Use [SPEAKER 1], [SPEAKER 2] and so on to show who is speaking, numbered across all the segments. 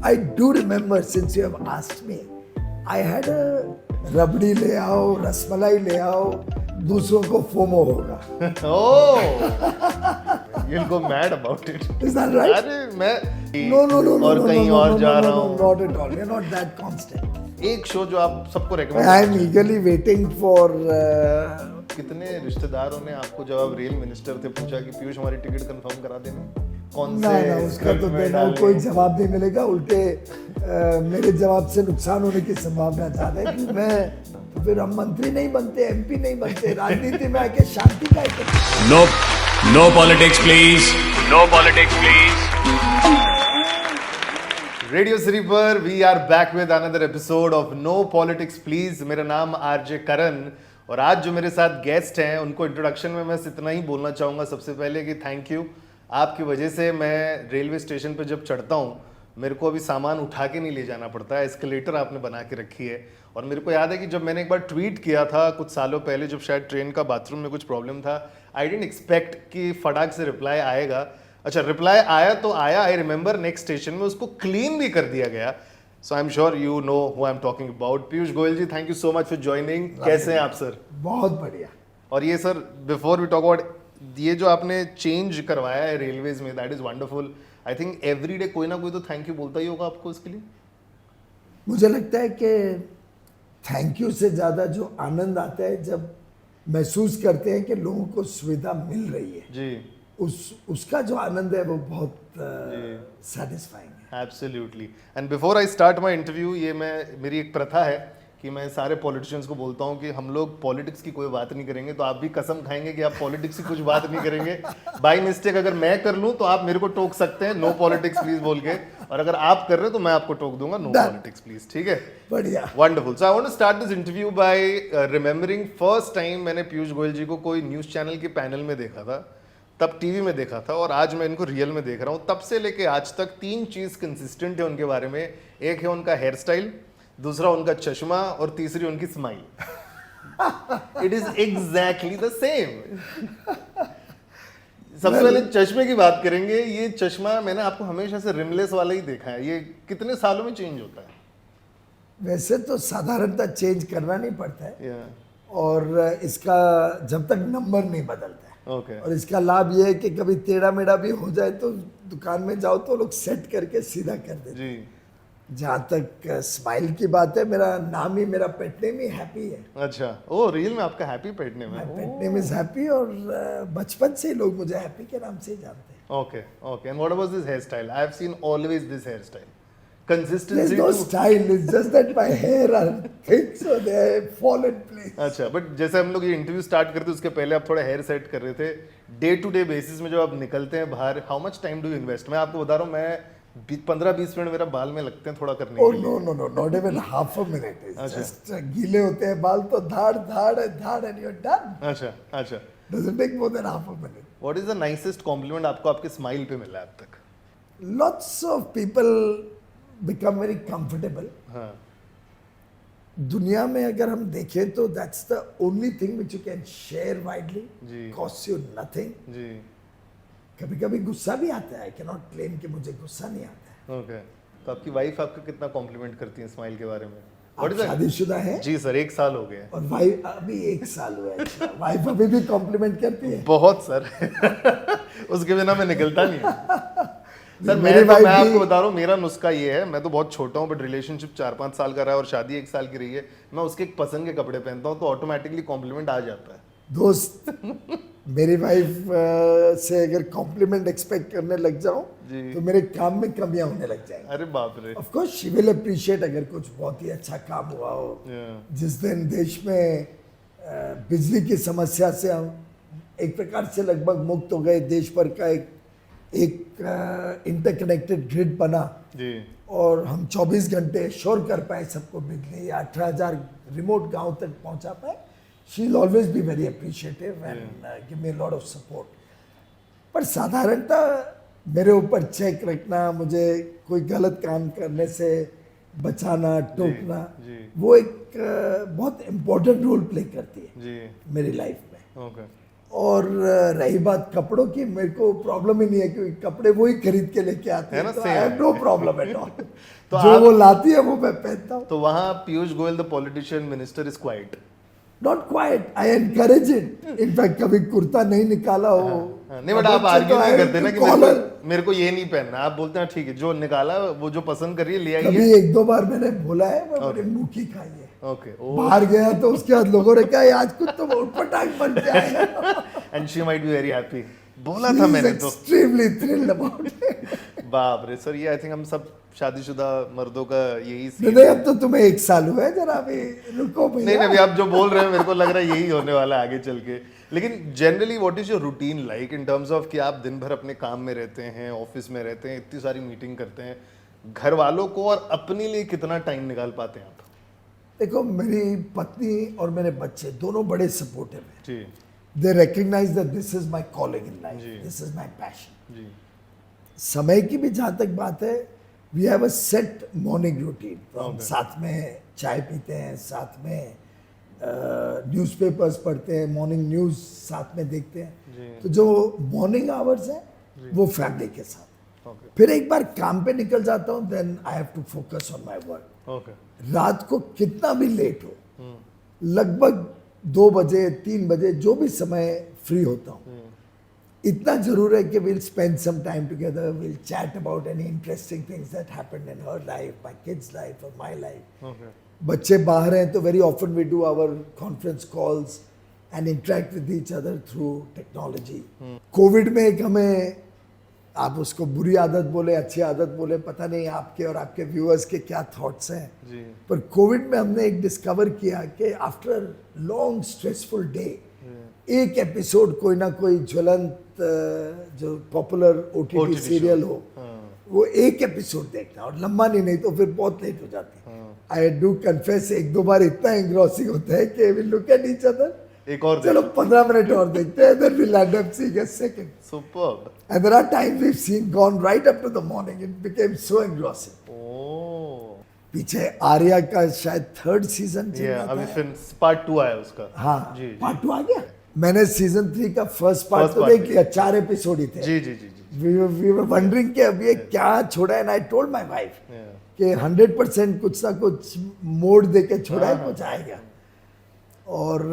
[SPEAKER 1] I do remember, since you have asked me, I had a रबड़ी ले आओ, रसमलाई ले आओ, दूसरों को फोमो होगा.
[SPEAKER 2] Oh, you'll go mad about it.
[SPEAKER 1] Is that right?
[SPEAKER 2] अरे मैं
[SPEAKER 1] No,
[SPEAKER 2] और कहीं और जा रहा हूँ.
[SPEAKER 1] not at all. You're not that constant.
[SPEAKER 2] एक शो जो आप सबको recommend
[SPEAKER 1] I am eagerly waiting for.
[SPEAKER 2] कितने रिश्तेदारों ने आपको जब आप रेल मिनिस्टर थे पूछा कि पीयूष हमारी टिकट कंफर्म करा देना, कौन
[SPEAKER 1] ना
[SPEAKER 2] से
[SPEAKER 1] उसका तो
[SPEAKER 2] गट में
[SPEAKER 1] देना
[SPEAKER 2] डालें?
[SPEAKER 1] कोई जवाब नहीं मिलेगा. उल्टे मेरे जवाब से नुकसान होने की संभावना ज्यादा है कि मैं तो फिर हम मंत्री नहीं बनते, एमपी नहीं बनते, राजनीति में आके शांति का एक.
[SPEAKER 3] No politics, please. No politics, please.
[SPEAKER 2] Radio city पर we are back with another episode of no politics please. मेरा नाम आरजे करण और आज जो मेरे साथ गेस्ट हैं उनको इंट्रोडक्शन में मैं इतना ही बोलना चाहूँगा सबसे पहले कि थैंक यू. आपकी वजह से मैं रेलवे स्टेशन पे जब चढ़ता हूँ मेरे को अभी सामान उठा के नहीं ले जाना पड़ता है. एस्केलेटर आपने बना के रखी है. और मेरे को याद है कि जब मैंने एक बार ट्वीट किया था कुछ सालों पहले, जब शायद ट्रेन का बाथरूम में कुछ प्रॉब्लम था, आई डिडंट एक्सपेक्ट कि फटाक से रिप्लाई आएगा. अच्छा, रिप्लाई आया तो आया. आई रिमेंबर नेक्स्ट स्टेशन में उसको क्लीन भी कर दिया गया. So I am sure you know who I am talking about. Piyush Goyal ji, thank you so much for joining. कैसे हैं आप सर?
[SPEAKER 1] बहुत बढ़िया.
[SPEAKER 2] और ये sir, before we talk about ये जो आपने चेंज करवाया है रेलवेज में, that is wonderful. I think every day कोई ना कोई तो थैंक यू बोलता ही होगा आपको इसके लिए.
[SPEAKER 1] मुझे लगता है कि थैंक यू से ज्यादा जो आनंद आता है जब महसूस करते हैं कि लोगों को सुविधा मिल रही है
[SPEAKER 2] जी.
[SPEAKER 1] उसका जो आनंद है वो बहुत सेटिस्फाइंग है.
[SPEAKER 2] Absolutely. And before I start my interview, ये मेरी एक प्रथा है कि मैं सारे पॉलिटिशियंस को बोलता हूँ कि हम लोग पॉलिटिक्स की कोई बात नहीं करेंगे. तो आप भी कसम खाएंगे कि आप पॉलिटिक्स की कुछ बात नहीं करेंगे. बाय मिस्टेक अगर मैं कर लूँ तो आप मेरे को टोक सकते हैं नो पॉलिटिक्स प्लीज बोल के, और अगर आप कर रहे हो तो मैं आपको टोक दूंगा नो पॉलिटिक्स प्लीज. ठीक है,
[SPEAKER 1] बढ़िया.
[SPEAKER 2] Wonderful. So I want to start this interview by remembering first time मैंने पीयूष गोयल जी को कोई न्यूज चैनल के पैनल में देखा था, तब टीवी में देखा था, और आज मैं इनको रियल में देख रहा हूँ. तब से लेके आज तक तीन चीज कंसिस्टेंट है उनके बारे में. एक है उनका हेयर स्टाइल, दूसरा उनका चश्मा, और तीसरी उनकी smile. It is exactly the same. सबसे पहले चश्मे की बात करेंगे. ये चश्मा मैंने आपको हमेशा से रिमलेस वाला ही देखा है. ये कितने सालों में चेंज होता है?
[SPEAKER 1] वैसे तो साधारणतः चेंज करना नहीं पड़ता है.
[SPEAKER 2] Yeah.
[SPEAKER 1] और इसका जब तक नंबर नहीं बदलता है.
[SPEAKER 2] Okay.
[SPEAKER 1] और इसका लाभ ये है कि कभी टेढ़ा मेढ़ा भी हो जाए तो दुकान में जाओ तो लोग सेट करके सीधा कर देते.
[SPEAKER 2] जी.
[SPEAKER 1] जहाँ तक स्माइल की बात है, मेरा नाम ही, मेरा पेट नेम ही हैप्पी है.
[SPEAKER 2] अच्छा, ओ रियल में आपका हैप्पी पेट नेम है?
[SPEAKER 1] पेट नेम इज हैप्पी, और बचपन से ही लोग मुझे हैप्पी के नाम से ही जानते हैं.
[SPEAKER 2] Okay, okay. And what about this hairstyle? I have seen always this hairstyle.
[SPEAKER 1] There's
[SPEAKER 2] Consistency.
[SPEAKER 1] no style, it's just that my hair are thick, so they fall in place.
[SPEAKER 2] अच्छा, बट जैसे हम लोग ये इंटरव्यू स्टार्ट करते उसके पहले आप थोड़ा हेयर सेट कर रहे थे. डे टू डे बेसिस में जब आप निकलते हैं बाहर, how much time do you invest? मैं आपको बता रहा हूँ, मैं 15-20 मिनट मेरा बाल में लगते हैं थोड़ा करने
[SPEAKER 1] Oh
[SPEAKER 2] के लिए.
[SPEAKER 1] no, not even half a minute. It's just गीले होते हैं बाल तो धाड़ and you're done.
[SPEAKER 2] अच्छा, अच्छा.
[SPEAKER 1] Doesn't take more than half a minute.
[SPEAKER 2] What is the nicest compliment आपको आपके स्माइल पे मिला है अब तक?
[SPEAKER 1] Lots of people become very comfortable.
[SPEAKER 2] हाँ.
[SPEAKER 1] दुनिया में अगर हम देखें तो that's the only thing which you can share widely.
[SPEAKER 2] Ji.
[SPEAKER 1] Costs you nothing.
[SPEAKER 2] जी.
[SPEAKER 1] कभी कभी गुस्सा भी आता है. I cannot claim कि मुझे गुस्सा नहीं आता है.
[SPEAKER 2] Okay. तो आपकी वाइफ आपको कितना कॉम्प्लीमेंट करती है स्माइल के बारे में?
[SPEAKER 1] आप शादीशुदा हैं?
[SPEAKER 2] जी सर, 1 साल हो गया.
[SPEAKER 1] और वाइफ अभी 1 साल हुआ है. वाइफ अभी भी कॉम्प्लीमेंट करती है?
[SPEAKER 2] बहुत सर. उसके बिना मैं निकलता नहीं हूँ. सर मैं आपको बता रहा हूँ, मेरा नुस्खा ये है. मैं तो बहुत छोटा हूँ बट रिलेशनशिप 4-5 साल का रहा है और शादी 1 साल की रही है. मैं उसके एक पसंद के कपड़े पहनता हूँ तो ऑटोमेटिकली कॉम्प्लीमेंट आ जाता है.
[SPEAKER 1] दोस्त, मेरी वाइफ से अगर कॉम्प्लीमेंट एक्सपेक्ट करने लग जाऊं तो मेरे काम में कमियां होने लग जाएंगी.
[SPEAKER 2] अरे बाप रे.
[SPEAKER 1] Of course she will appreciate अगर कुछ बहुत ही अच्छा काम हुआ हो. जिस दिन देश में बिजली की समस्या से हम एक प्रकार से लगभग मुक्त हो गए, देश भर का एक इंटरकनेक्टेड ग्रिड बना
[SPEAKER 2] जी. और
[SPEAKER 1] हम 24 घंटे श्योर कर पाए सबको बिजली, 18,000 रिमोट गांव तक पहुंचा पाए. She will always be very appreciative and give me a lot of support. पर साधारणतः मेरे ऊपर चेक रखना, मुझे कोई गलत काम करने से बचाना, टोकना, वो एक बहुत इम्पोर्टेंट रोल प्ले करती है
[SPEAKER 2] जी.
[SPEAKER 1] मेरी लाइफ में.
[SPEAKER 2] ओके.
[SPEAKER 1] और रही बात कपड़ों की, मेरे को प्रॉब्लम ही नहीं है क्योंकि कपड़े वो ही खरीद के लेके आते
[SPEAKER 2] है
[SPEAKER 1] हैं,
[SPEAKER 2] ना,
[SPEAKER 1] तो
[SPEAKER 2] same
[SPEAKER 1] आई हैव
[SPEAKER 2] है।
[SPEAKER 1] No problem at all.
[SPEAKER 2] तो
[SPEAKER 1] जो
[SPEAKER 2] आप-
[SPEAKER 1] वो लाती है वो मैं पहनता हूँ।
[SPEAKER 2] तो वहां Piyush Goyal the politician minister is quite.
[SPEAKER 1] Not quite, I encourage it. In fact कभी कुर्ता नहीं निकाला हो,
[SPEAKER 2] नहीं बट आप
[SPEAKER 1] बच्चे
[SPEAKER 2] आर्ग्यू
[SPEAKER 1] तो
[SPEAKER 2] नहीं
[SPEAKER 1] आए
[SPEAKER 2] करते ना
[SPEAKER 1] तो
[SPEAKER 2] कि
[SPEAKER 1] कॉलर।
[SPEAKER 2] मेरे को ये नहीं पहनना, आप बोलते हैं ठीक है जो निकाला वो जो पसंद करिए ले आइए।
[SPEAKER 1] कभी एक दो बार मैंने बोला है, मैं बड़ी मुंह की खाई है।
[SPEAKER 2] ओके
[SPEAKER 1] बाहर गया तो उसके बाद लोगों ने कहा "ये आज कुछ तो उटपटांग बन के आया"।
[SPEAKER 2] And she might be very happy. बोला था मैंने तो।
[SPEAKER 1] Extremely thrilled about it.
[SPEAKER 2] बाप रे सर, ये आई थिंक हम सब शादीशुदा मर्दों का यही सीन
[SPEAKER 1] नहीं, अब तो तुम्हें 1 साल हुआ है, जरा अभी रुको भैया।
[SPEAKER 2] नहीं अभी आप जो बोल रहे हैं मेरे को लग रहा है यही होने वाला है आगे चल के। लेकिन generally what is your routine like in terms of कि आप दिन भर अपने काम में रहते हैं, ऑफिस में रहते हैं, इतनी सारी मीटिंग करते हैं, घर वालों को और अपने लिए कितना टाइम निकाल पाते हैं आप?
[SPEAKER 1] देखो, मेरी पत्नी और मेरे बच्चे दोनों बड़े सपोर्टिव हैं।
[SPEAKER 2] जी
[SPEAKER 1] they recognize that this is my calling in
[SPEAKER 2] जी।
[SPEAKER 1] Life, this is my passion.
[SPEAKER 2] जी
[SPEAKER 1] समय की भी जहाँ तक बात है, we have a set morning routine. हम
[SPEAKER 2] Okay.
[SPEAKER 1] साथ में चाय पीते हैं, साथ में न्यूज़पेपर्स पढ़ते हैं, मॉर्निंग न्यूज़ साथ में देखते
[SPEAKER 2] जी।
[SPEAKER 1] हैं। तो जो मॉर्निंग आवर्स है वो फैमिली के साथ।
[SPEAKER 2] ओके
[SPEAKER 1] फिर एक बार काम पे निकल जाता हूँ, then I have to focus on my work.
[SPEAKER 2] Okay
[SPEAKER 1] रात को कितना भी लेट हो, लगभग 2 बजे 3 बजे जो भी समय फ्री होता हूँ, इतना जरूर है कि we'll spend some time together, we'll chat about any interesting things that happened in her life, my kids' life or my life.
[SPEAKER 2] Okay
[SPEAKER 1] बच्चे बाहर हैं तो very often we do our conference calls and interact with each other through technology. Covid में एक हमें, आप उसको बुरी आदत बोले अच्छी आदत बोले, पता नहीं आपके और आपके व्यूअर्स के क्या थॉट्स हैं,
[SPEAKER 2] जी
[SPEAKER 1] पर कोविड में हमने एक डिस्कवर किया कि आफ्टर लॉन्ग स्ट्रेसफुल डे एक एपिसोड कोई ना कोई ज्वलंत जो popular OTT
[SPEAKER 2] OTT
[SPEAKER 1] serial
[SPEAKER 2] show.
[SPEAKER 1] हो,
[SPEAKER 2] हाँ।
[SPEAKER 1] वो एक एपिसोड देखना, और लंबा नहीं तो फिर बहुत लेट हो जाती। आई डू कन्फेस, 1-2 बार इतना एंग्रॉसिंग होता है कि we look at each other,
[SPEAKER 2] एक और
[SPEAKER 1] चलो 15 मिनट और देखते हैं, then we land up seeing a second.
[SPEAKER 2] Superb.
[SPEAKER 1] And there are times we've seen gone right up to the morning. It became so engrossing.
[SPEAKER 2] ओह
[SPEAKER 1] पीछे आर्या का शायद 3rd सीजन चल
[SPEAKER 2] ये
[SPEAKER 1] रहा
[SPEAKER 2] अभी
[SPEAKER 1] था।
[SPEAKER 2] फिर पार्ट 2 आया उसका।
[SPEAKER 1] हाँ,
[SPEAKER 2] जी जी
[SPEAKER 1] पार्ट 2 आ गया। मैंने सीजन 3 का फर्स्ट पार्ट
[SPEAKER 2] First
[SPEAKER 1] तो
[SPEAKER 2] part
[SPEAKER 1] देख लिया, 4 एपिसोड ही थे।
[SPEAKER 2] जी जी जी जी
[SPEAKER 1] We were wondering कि अब ये क्या छोड़ा है, and I told my wife
[SPEAKER 2] Yeah.
[SPEAKER 1] कि 100% कुछ ना कुछ मोड़ दे के छोड़ा है,
[SPEAKER 2] हाँ,
[SPEAKER 1] कुछ आएगा। और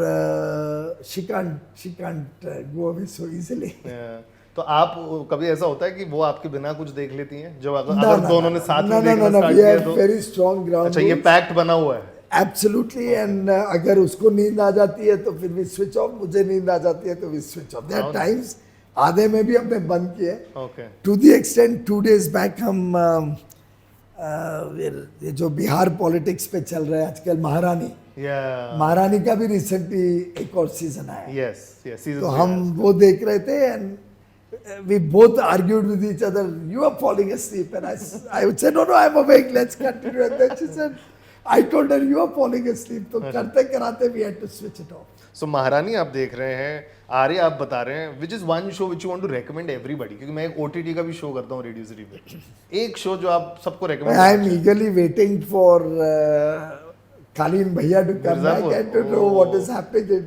[SPEAKER 1] she can't go away so easily.
[SPEAKER 2] Yeah. तो आप कभी ऐसा होता है कि वो आपके बिना कुछ देख लेती हैं जब अगर
[SPEAKER 1] No,
[SPEAKER 2] अगर
[SPEAKER 1] no,
[SPEAKER 2] दोनों
[SPEAKER 1] no,
[SPEAKER 2] ने
[SPEAKER 1] no,
[SPEAKER 2] साथ
[SPEAKER 1] no,
[SPEAKER 2] में
[SPEAKER 1] no,
[SPEAKER 2] देखना
[SPEAKER 1] no,
[SPEAKER 2] स्टार्ट
[SPEAKER 1] we
[SPEAKER 2] किया
[SPEAKER 1] have
[SPEAKER 2] तो?
[SPEAKER 1] very strong ground
[SPEAKER 2] अच्छा ये
[SPEAKER 1] rules.
[SPEAKER 2] पैक्ट बना हुआ है।
[SPEAKER 1] एब्सोल्युटली, एंड अगर उसको नींद आ जाती है तो फिर भी स्विच ऑफ, मुझे नींद आ जाती है तो भी स्विच ऑफ। देयर टाइम्स आधे में भी हमने बंद किए,
[SPEAKER 2] okay
[SPEAKER 1] to the extent 2 days back हम ये जो बिहार पॉलिटिक्स पे चल रहा है आजकल, महारानी का भी रिसेंटली एक और सीजन आया है।
[SPEAKER 2] यस यस सीजन
[SPEAKER 1] तो हम वो देख रहे थे, and we both argued with each other, you are falling asleep, and I would say no I'm awake, let's continue, and then she said, I told her you are falling asleep, तो करते कराते we had to switch it off.
[SPEAKER 2] सो महारानी आप देख रहे हैं, आर्य आप बता रहे हैं, which is one show which you want to recommend everybody, क्योंकि मैं एक ओटीटी का भी शो करता हूँ रेडियो सिटी पे, एक शो जो आप सबको recommend
[SPEAKER 1] I am eagerly waiting for Kalin Bhaiya to come back
[SPEAKER 2] Mirzapur.
[SPEAKER 1] and to know what is happening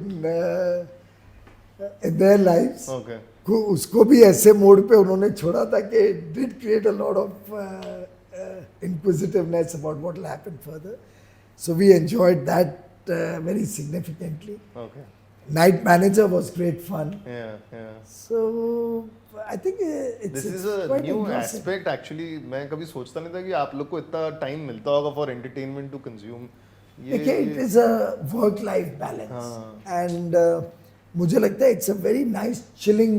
[SPEAKER 1] in their lives.
[SPEAKER 2] Okay
[SPEAKER 1] उसको भी ऐसे मोड पे उन्होंने छोड़ा था कि did create a lot of inquisitiveness about what will happen further. So we enjoyed that very significantly.
[SPEAKER 2] Okay
[SPEAKER 1] Night Manager was great fun.
[SPEAKER 2] या
[SPEAKER 1] So I think it's
[SPEAKER 2] this is
[SPEAKER 1] it's
[SPEAKER 2] a
[SPEAKER 1] quite
[SPEAKER 2] new
[SPEAKER 1] engrossing.
[SPEAKER 2] Aspect actually, मैं कभी सोचता नहीं था कि आप लोग को इतना टाइम मिलता होगा फॉर एंटरटेनमेंट टू कंज्यूम।
[SPEAKER 1] देखिए, it is a work life balance, and मुझे लगता है it's a very nice chilling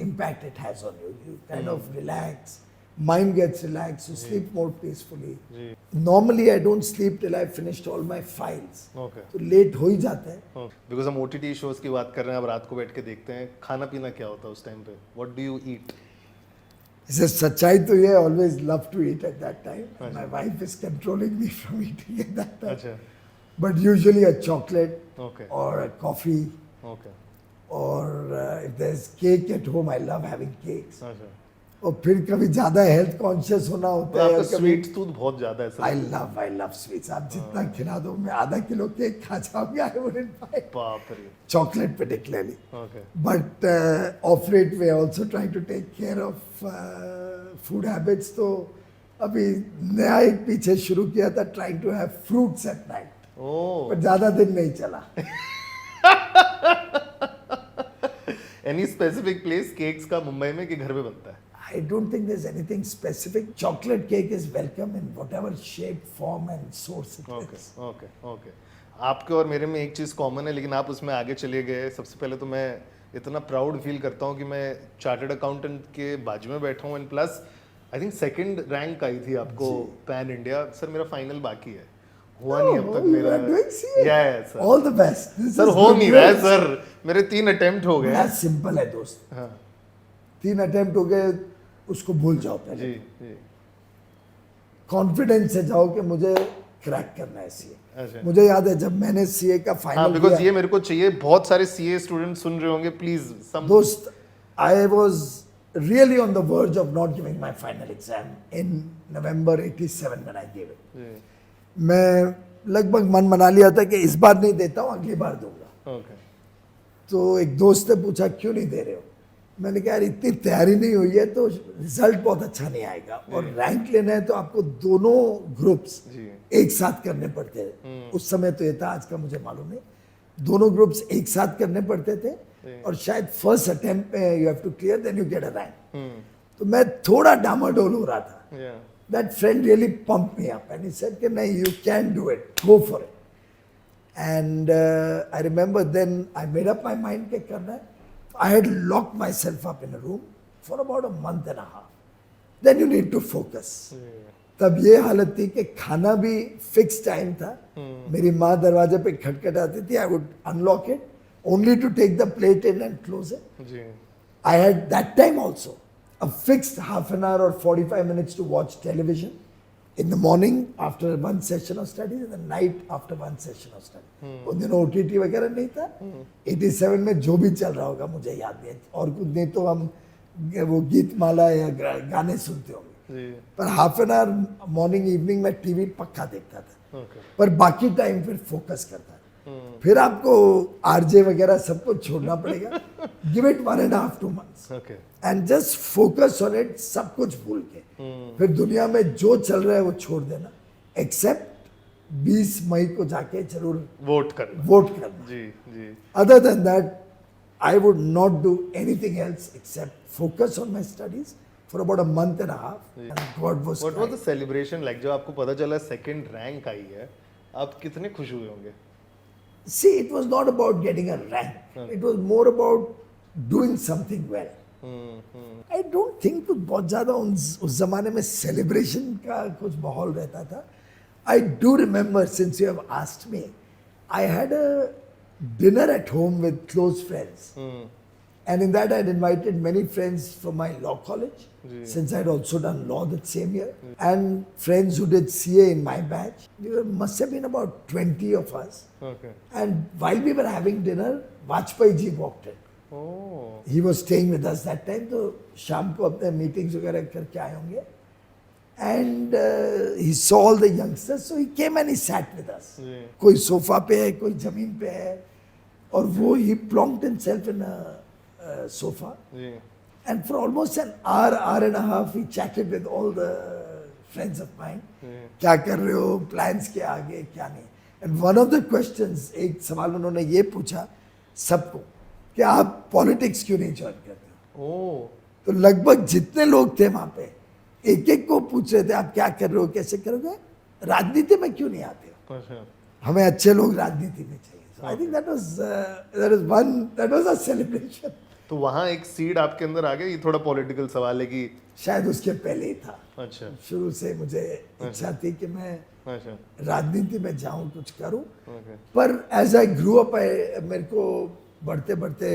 [SPEAKER 1] impact it has on you. You kind of relax, mind gets relaxed, you sleep more peacefully.
[SPEAKER 2] जी
[SPEAKER 1] Normally I don't sleep till I've finished all my files.
[SPEAKER 2] Okay
[SPEAKER 1] तो late हो ही जाता है।
[SPEAKER 2] Because हम OTT shows की बात कर रहे हैं, अब रात को बैठ के देखते हैं, खाना पीना क्या होता है उस टाइम पे, व्हाट डू यू ईट?
[SPEAKER 1] इसे सच्चाई तो ये always love to eat at that time. My wife is controlling me from eating at that time.
[SPEAKER 2] अच्छा
[SPEAKER 1] But usually a chocolate
[SPEAKER 2] okay
[SPEAKER 1] or a coffee,
[SPEAKER 2] okay
[SPEAKER 1] or if there's cake at home, I love having cakes.
[SPEAKER 2] अच्छा
[SPEAKER 1] और फिर कभी ज्यादा health conscious होना होता है
[SPEAKER 2] आपका
[SPEAKER 1] और कभी
[SPEAKER 2] स्वीट टूथ बहुत ज्यादा है सर।
[SPEAKER 1] I love sweets. आप जितना खिला दो, मैं आधा किलो केक खा जाऊंगा, आई वुडंट माइंड।
[SPEAKER 2] बाप रे।
[SPEAKER 1] Chocolate particularly.
[SPEAKER 2] Okay.
[SPEAKER 1] But off late we are also trying to take care of food habits. तो अभी नया एक पीछे शुरू किया था, trying to have fruits at night.
[SPEAKER 2] ओह।
[SPEAKER 1] पर ज्यादा दिन नहीं चला।
[SPEAKER 2] एनी स्पेसिफिक प्लेस केक्स का मुंबई में कि घर में बनता है?
[SPEAKER 1] I don't think there's anything specific. Chocolate cake is welcome in whatever shape, form and source it
[SPEAKER 2] okay
[SPEAKER 1] is.
[SPEAKER 2] Okay okay. आपके और मेरे में एक चीज़ कॉमन है, लेकिन आप उसमें आगे चले गए। सबसे पहले तो मैं इतना प्राउड फील करता हूँ कि मैं चार्टर्ड अकाउंटेंट के बाजू में बैठा हूँ, and plus I think second rank आई थी आपको पैन इंडिया। सर मेरा फाइनल बाकी है, हुआ नहीं अब तक
[SPEAKER 1] you
[SPEAKER 2] मेरा।
[SPEAKER 1] are doing CA.
[SPEAKER 2] Yes, sir.
[SPEAKER 1] All the best. This
[SPEAKER 2] sir
[SPEAKER 1] is
[SPEAKER 2] हो
[SPEAKER 1] good
[SPEAKER 2] नहीं रहा है
[SPEAKER 1] news.
[SPEAKER 2] सर, मेरे 3 अटेम्प्ट हो गए।
[SPEAKER 1] बड़ा सिंपल है दोस्त।
[SPEAKER 2] हाँ
[SPEAKER 1] 3 अटेम्प्ट हो गए, उसको भूल जाओ पहले।
[SPEAKER 2] जी जी।
[SPEAKER 1] कॉन्फिडेंस से जाओ कि मुझे क्रैक करना है सीए।
[SPEAKER 2] अच्छा।
[SPEAKER 1] मुझे याद है जब मैंने सीए का
[SPEAKER 2] हाँ
[SPEAKER 1] फाइनल
[SPEAKER 2] बिकॉज
[SPEAKER 1] दिया,
[SPEAKER 2] ये मेरे को चाहिए। बहुत सारे सीए स्टूडेंट सुन रहे होंगे, प्लीज सम
[SPEAKER 1] दोस्त, I was really on the verge of not giving my final exam in November 87 when I give it. मैं लगभग मन बना लिया था कि इस बार नहीं देता हूँ, अगली बार दूंगा।
[SPEAKER 2] ओके।
[SPEAKER 1] तो एक दोस्त ने पूछा क्यों नहीं दे रहे हो? मैंने कहा यार इतनी तैयारी नहीं हुई है तो रिजल्ट बहुत अच्छा नहीं आएगा, और रैंक लेना है तो आपको दोनों ग्रुप्स
[SPEAKER 2] जी।
[SPEAKER 1] एक साथ करने पड़ते थे। उस समय तो ये था, आज का मुझे मालूम नहीं। दोनों ग्रुप्स एक साथ करने पड़ते थे, और शायद फर्स्ट अटेम्प्ट में you have to clear, then you get a rank. तो मैं थोड़ा डामाडोल हो रहा था।
[SPEAKER 2] या
[SPEAKER 1] That friend really pumped me up and he said कि नहीं, you can do it, go for it. And I remember then I made up my mind कि करना है। I had locked myself up in a room for about a month and a half. Then you need to focus. तब ये हालत थी कि खाना भी फिक्स टाइम था। मेरी माँ दरवाजे पे खटखटाती थी, I would unlock it only to take the plate in and close it.
[SPEAKER 2] Ji.
[SPEAKER 1] I had that time also a fixed half an hour or 45 minutes to watch television in the morning after one session of studies, and the night after one session of study. उन दिनों OTT वगैरह नहीं था। 87 में जो भी चल रहा होगा मुझे याद नहीं है, और कुछ नहीं तो हम वो गीत माला या गाने सुनते होंगे।
[SPEAKER 2] जी।
[SPEAKER 1] पर half an hour morning evening में टीवी पक्का देखता था।
[SPEAKER 2] ओके।
[SPEAKER 1] पर बाकी टाइम फिर फोकस करता था। फिर आपको आरजे वगैरह सब कुछ छोड़ना पड़ेगा। Give it 1.5 2 months
[SPEAKER 2] okay.
[SPEAKER 1] And just focus on it, सब कुछ भूल के। फिर दुनिया में जो चल रहा है वो छोड़ देना, एक्सेप्ट 20 मई को जाके जरूर
[SPEAKER 2] वोट करना।
[SPEAKER 1] वोट करना।
[SPEAKER 2] जी जी।
[SPEAKER 1] Other than that I would not do anything else except focus on my studies for about a month and half, and god was
[SPEAKER 2] what was the celebration like जब आपको पता चला सेकंड रैंक आई है? आप कितने खुश हुए होंगे?
[SPEAKER 1] See, it was not about getting a rank. It was more about doing something well. I don't think कुछ बहुत ज़्यादा उस ज़माने में celebration का कुछ माहौल रहता था. I do remember, since you have asked me, I had a dinner at home with close friends. And in that I had invited many friends from my law college, since I had also done law that same year, and friends who did CA in my batch. Must have been about 20 of us.
[SPEAKER 2] Okay.
[SPEAKER 1] And while we were having dinner, Vajpayee ji walked in.
[SPEAKER 2] Oh.
[SPEAKER 1] He was staying with us that time, तो शाम को अपने meetings वगैरह करके आए होंगे. And he saw all the youngsters, so he came and he sat with us.
[SPEAKER 2] जी।
[SPEAKER 1] कोई sofa पे है, कोई जमीन पे है, और वो he plonked himself in a sofa.
[SPEAKER 2] Ji.
[SPEAKER 1] And for almost an hour and a half, he chatted with all the friends of mine. क्या कर रहे हो, plans क्या आगे, क्या नहीं. And one of the questions, एक सवाल उन्होंने ये पूछा सबको कि आप पॉलिटिक्स क्यों नहीं ज्वाइन करते हो?
[SPEAKER 2] ओह।
[SPEAKER 1] तो लगभग जितने लोग थे वहां पे एक एक को पूछ रहे थे आप क्या कर रहे हो, कैसे करोगे, राजनीति में क्यों नहीं आते हो?
[SPEAKER 2] अच्छा।
[SPEAKER 1] हमें अच्छे लोग राजनीति में चाहिए. So I think that was a celebration.
[SPEAKER 2] तो वहाँ एक सीड आपके अंदर आ गया। ये थोड़ा पॉलिटिकल सवाल है कि
[SPEAKER 1] शायद उसके पहले ही था.
[SPEAKER 2] अच्छा
[SPEAKER 1] शुरू से मुझे इच्छा थी कि मैं
[SPEAKER 2] अच्छा।
[SPEAKER 1] राजनीति में जाऊं, कुछ करूं.
[SPEAKER 2] ओके।
[SPEAKER 1] पर एज आई ग्रू अप, मेरे को बढ़ते बढ़ते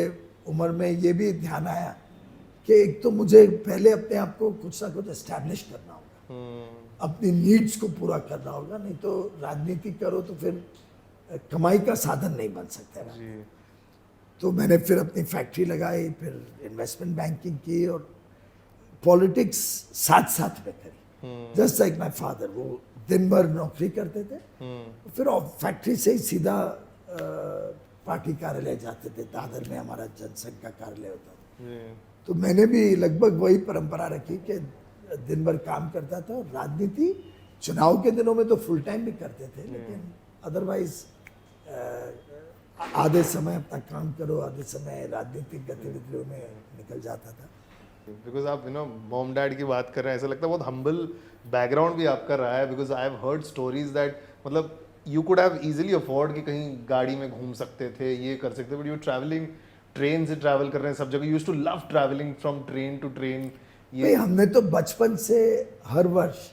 [SPEAKER 1] उम्र में ये भी ध्यान आया कि एक तो मुझे पहले अपने आप को कुछ ना कुछ एस्टैब्लिश करना होगा, अपनी नीड्स को पूरा करना होगा, नहीं तो राजनीति करो तो फिर कमाई का साधन नहीं बन सकता है.
[SPEAKER 2] जी।
[SPEAKER 1] तो मैंने फिर अपनी फैक्ट्री लगाई, फिर इन्वेस्टमेंट बैंकिंग की, और पॉलिटिक्स साथ साथ में करी, जस्ट लाइक माई फादर। वो दिन भर नौकरी करते थे, फिर फैक्ट्री से ही सीधा पार्टी कार्यालय जाते थे। दादर में हमारा जनसंघ का कार्यालय होता था। तो मैंने भी लगभग वही परंपरा रखी कि दिन भर काम करता था। और राजनीति चुनाव के दिनों में तो फुल टाइम भी करते थे, लेकिन अदरवाइज आधे समय अपना काम करो, आधे समय राजनीतिक गतिविधियों में निकल जाता था।
[SPEAKER 2] बिकॉज आप मॉम डैड की बात कर रहे हैं, ऐसा लगता है बहुत हम्बल बैकग्राउंड भी आपका रहा है। Because I have heard stories that मतलब you could have easily afford कि कहीं गाड़ी में घूम सकते थे, ये कर सकते, बट यू ट्रैवलिंग, ट्रेन से ट्रैवल कर रहे हैं सब जगह। Used to love travelling from train to train.
[SPEAKER 1] भाई हमने तो बचपन से हर वर्ष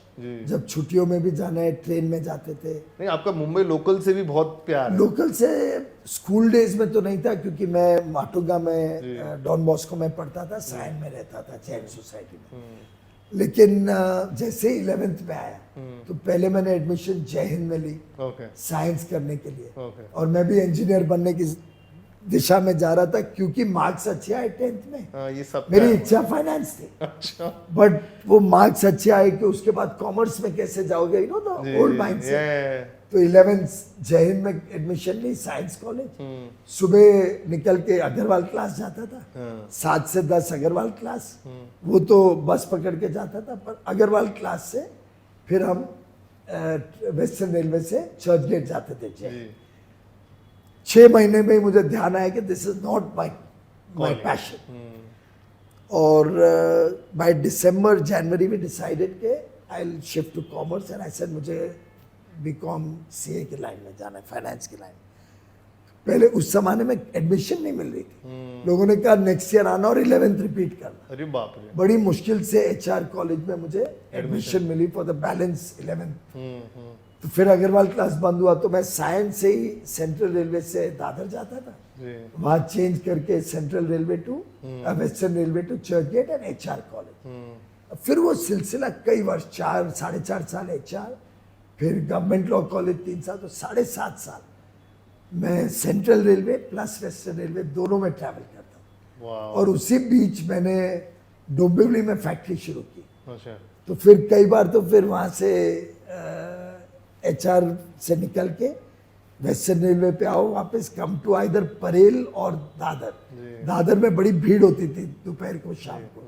[SPEAKER 1] जब छुट्टियों में भी जाना है ट्रेन में जाते थे।
[SPEAKER 2] नहीं, आपका मुंबई लोकल से भी बहुत प्यार है।
[SPEAKER 1] लोकल से स्कूल डेज में तो नहीं था, क्योंकि मैं माटुंगा में डॉन बॉस्को में पढ़ता था, साइन में रहता था, जैन सोसाइटी में। लेकिन जैसे ही 11th में आया तो पहले मैंने एडमिशन जय हिंद में ली, साइंस करने के लिए। और मैं भी इंजीनियर बनने की दिशा में जा रहा था, क्योंकि मार्क्स अच्छे आए 10th में।
[SPEAKER 2] ये सब
[SPEAKER 1] मेरी इच्छा फाइनेंस थी।
[SPEAKER 2] अच्छा।
[SPEAKER 1] बट वो मार्क्स अच्छे आए कि उसके बाद कॉमर्स में कैसे जाओगे, you know the old mindset. तो 11th जय हिंद में एडमिशन ली, साइंस कॉलेज। सुबह निकल के अग्रवाल क्लास जाता था, 7 से 10 अग्रवाल क्लास। वो तो बस पकड़ के जाता था, पर अग्रवाल क्लास से फिर हम वेस्टर्न रेलवे से चर्च गेट जाते थे जय। 6 महीने में ही मुझे ध्यान आया कि this is not my passion. और बाय दिसंबर जनवरी में डिसाइडेड कि I will shift to commerce and I said मुझे बीकॉम सीए की लाइन में जाना है, फाइनेंस की लाइन। पहले उस जमाने में एडमिशन नहीं मिल रही थी। लोगों ने कहा नेक्स्ट ईयर आना और 11th रिपीट करना।
[SPEAKER 2] अरे बाप रे।
[SPEAKER 1] बड़ी मुश्किल से एचआर कॉलेज में मुझे एडमिशन मिली फॉर द बैलेंस 11th। तो फिर अग्रवाल क्लास बंद हुआ तो मैं साइंस से ही सेंट्रल रेलवे से दादर जाता था, वहां चेंज करके Central Railway to Western Railway to Churchgate and HR college. फिर वो सिलसिला कई वर्ष, 4 साढ़े 4 साल एचआर, फिर गवर्नमेंट लॉ कॉलेज 3 साल, तो 7.5 साल मैं central railway plus western railway दोनों में ट्रैवल करता हूँ। और उसी बीच मैंने डोंबिवली में फैक्ट्री शुरू की।
[SPEAKER 2] अच्छा।
[SPEAKER 1] तो फिर कई बार तो फिर वहाँ से एचआर से निकल के वेस्टर्न रेलवे पे आओ वापस, कम टू आइदर परेल और दादर। दादर में बड़ी भीड़ होती थी दोपहर को, शाम को।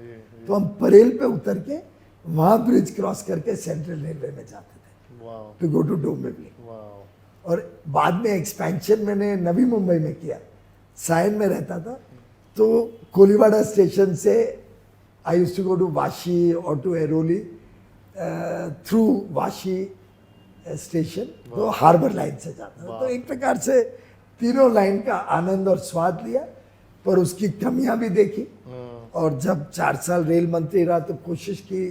[SPEAKER 1] तो हम परेल पे उतर के वहाँ ब्रिज क्रॉस करके सेंट्रल रेलवे में जाते थे टू गो टू डोंबिवली। और बाद में एक्सपेंशन मैंने नवी मुंबई में किया, साइन में रहता था। तो कोलीवाड़ा स्टेशन से I used to go to Vashi और to Airoli through Vashi station, तो हार्बर लाइन से जाता था। तो एक प्रकार से तीनों लाइन का आनंद और स्वाद लिया, पर उसकी कमियां भी देखी। और जब 4 साल रेल मंत्री रहा तो कोशिश की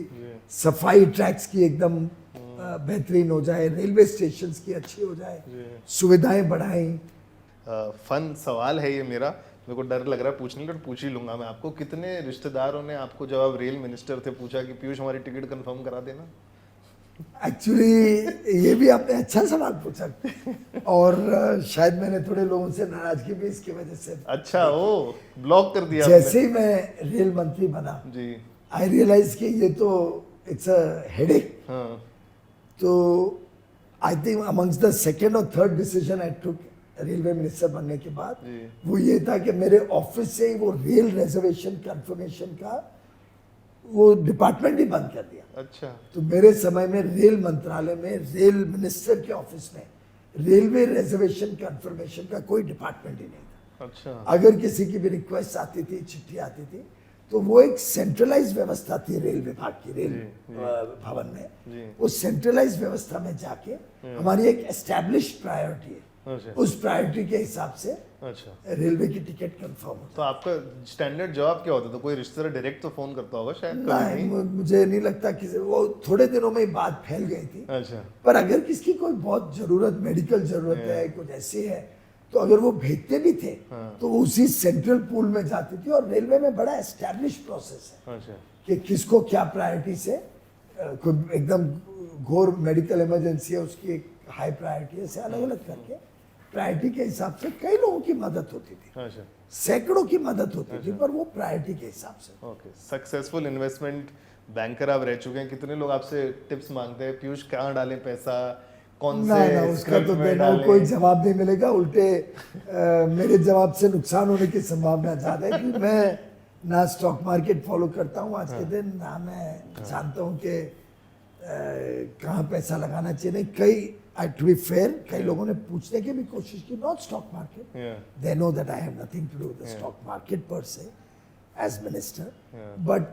[SPEAKER 1] सफाई ट्रैक्स की एकदम बेहतरीन हो जाए, रेलवे स्टेशंस की अच्छी हो जाए, सुविधाएं बढ़ाई।
[SPEAKER 2] फन सवाल है ये मेरा, मेरे को डर लग रहा है पूछने का, पूछ ही लूंगा मैं आपको। कितने रिश्तेदारों ने आपको जब आप रेल मिनिस्टर थे पूछा कि पीयूष हमारी टिकट कंफर्म करा देना?
[SPEAKER 1] एक्चुअली ये भी आपने अच्छा सवाल पूछा, और शायद मैंने थोड़े लोगों से नाराजगी भी इसकी वजह से।
[SPEAKER 2] अच्छा, ओ ब्लॉक कर दिया
[SPEAKER 1] जैसे ही मैं रेल मंत्री बना जी, आई रियलाइज कि ये तो इट्स अ हेडेक। तो I think amongst the second और third decision I took railway minister बनने के बाद, वो ये था कि मेरे ऑफिस से ही वो रेल रिजर्वेशन कंफर्मेशन का वो डिपार्टमेंट ही बंद कर दिया।
[SPEAKER 2] अच्छा।
[SPEAKER 1] तो मेरे समय में रेल मंत्रालय में रेल मिनिस्टर के ऑफिस में रेलवे रिजर्वेशन कंफर्मेशन का कोई डिपार्टमेंट ही नहीं था।
[SPEAKER 2] अच्छा।
[SPEAKER 1] अगर किसी की भी रिक्वेस्ट आती थी, चिट्ठी आती थी, तो वो एक सेंट्रलाइज व्यवस्था थी रेल विभाग की, रेल भवन में। वो सेंट्रलाइज व्यवस्था में जाके हमारी एक एस्टैब्लिश्ड प्रायोरिटी है, उस प्रायोरिटी के हिसाब से रेलवे की टिकट कंफर्म होता।
[SPEAKER 2] तो आपका स्टैंडर्ड जवाब क्या होता था? कोई रिश्तेदार डायरेक्ट तो फोन करता होगा शायद?
[SPEAKER 1] नहीं, मुझे नहीं लगता कि वो थोड़े दिनों में ही बात फैल गई थी।
[SPEAKER 2] अच्छा।
[SPEAKER 1] पर अगर किसी कोई बहुत जरूरत, मेडिकल जरूरत है, कुछ ऐसी है, तो अगर वो भेजते भी थे तो वो उसी सेंट्रल पूल में जाती थी। और रेलवे में बड़ा एस्टैब्लिश प्रोसेस है कि किसको क्या प्रायोरिटी से, कोई एकदम घोर मेडिकल इमरजेंसी है उसकी एक हाई प्रायोरिटी है, से अलग अलग करके प्रायोरिटी के हिसाब से कई लोगों की मदद होती थी,
[SPEAKER 2] अच्छा
[SPEAKER 1] सैकड़ों की मदद होती थी, पर वो प्रायोरिटी के हिसाब से।
[SPEAKER 2] ओके सक्सेसफुल इन्वेस्टमेंट बैंकर आप रह चुके हैं, कितने लोग आपसे टिप्स मांगते हैं पीयूष कहाँ डालें पैसा, कौन
[SPEAKER 1] ना
[SPEAKER 2] से
[SPEAKER 1] ना उसका
[SPEAKER 2] script
[SPEAKER 1] तो
[SPEAKER 2] में
[SPEAKER 1] देना
[SPEAKER 2] डालें?
[SPEAKER 1] कोई जवाब नहीं मिलेगा, उल्टे मेरे जवाब से नुकसान होने की संभावना ज़्यादा है कि मैं ना स्टॉक मार्केट फॉलो करता हूँ आज के दिन, ना मैं जानता हूँ कि कहाँ पैसा लगाना चाहिए। नहीं, कई टू बी फेयर कई लोगों ने पूछने की भी कोशिश की, not stock market,
[SPEAKER 2] Yeah.
[SPEAKER 1] they know that I have nothing to do with the stock market per se as minister, but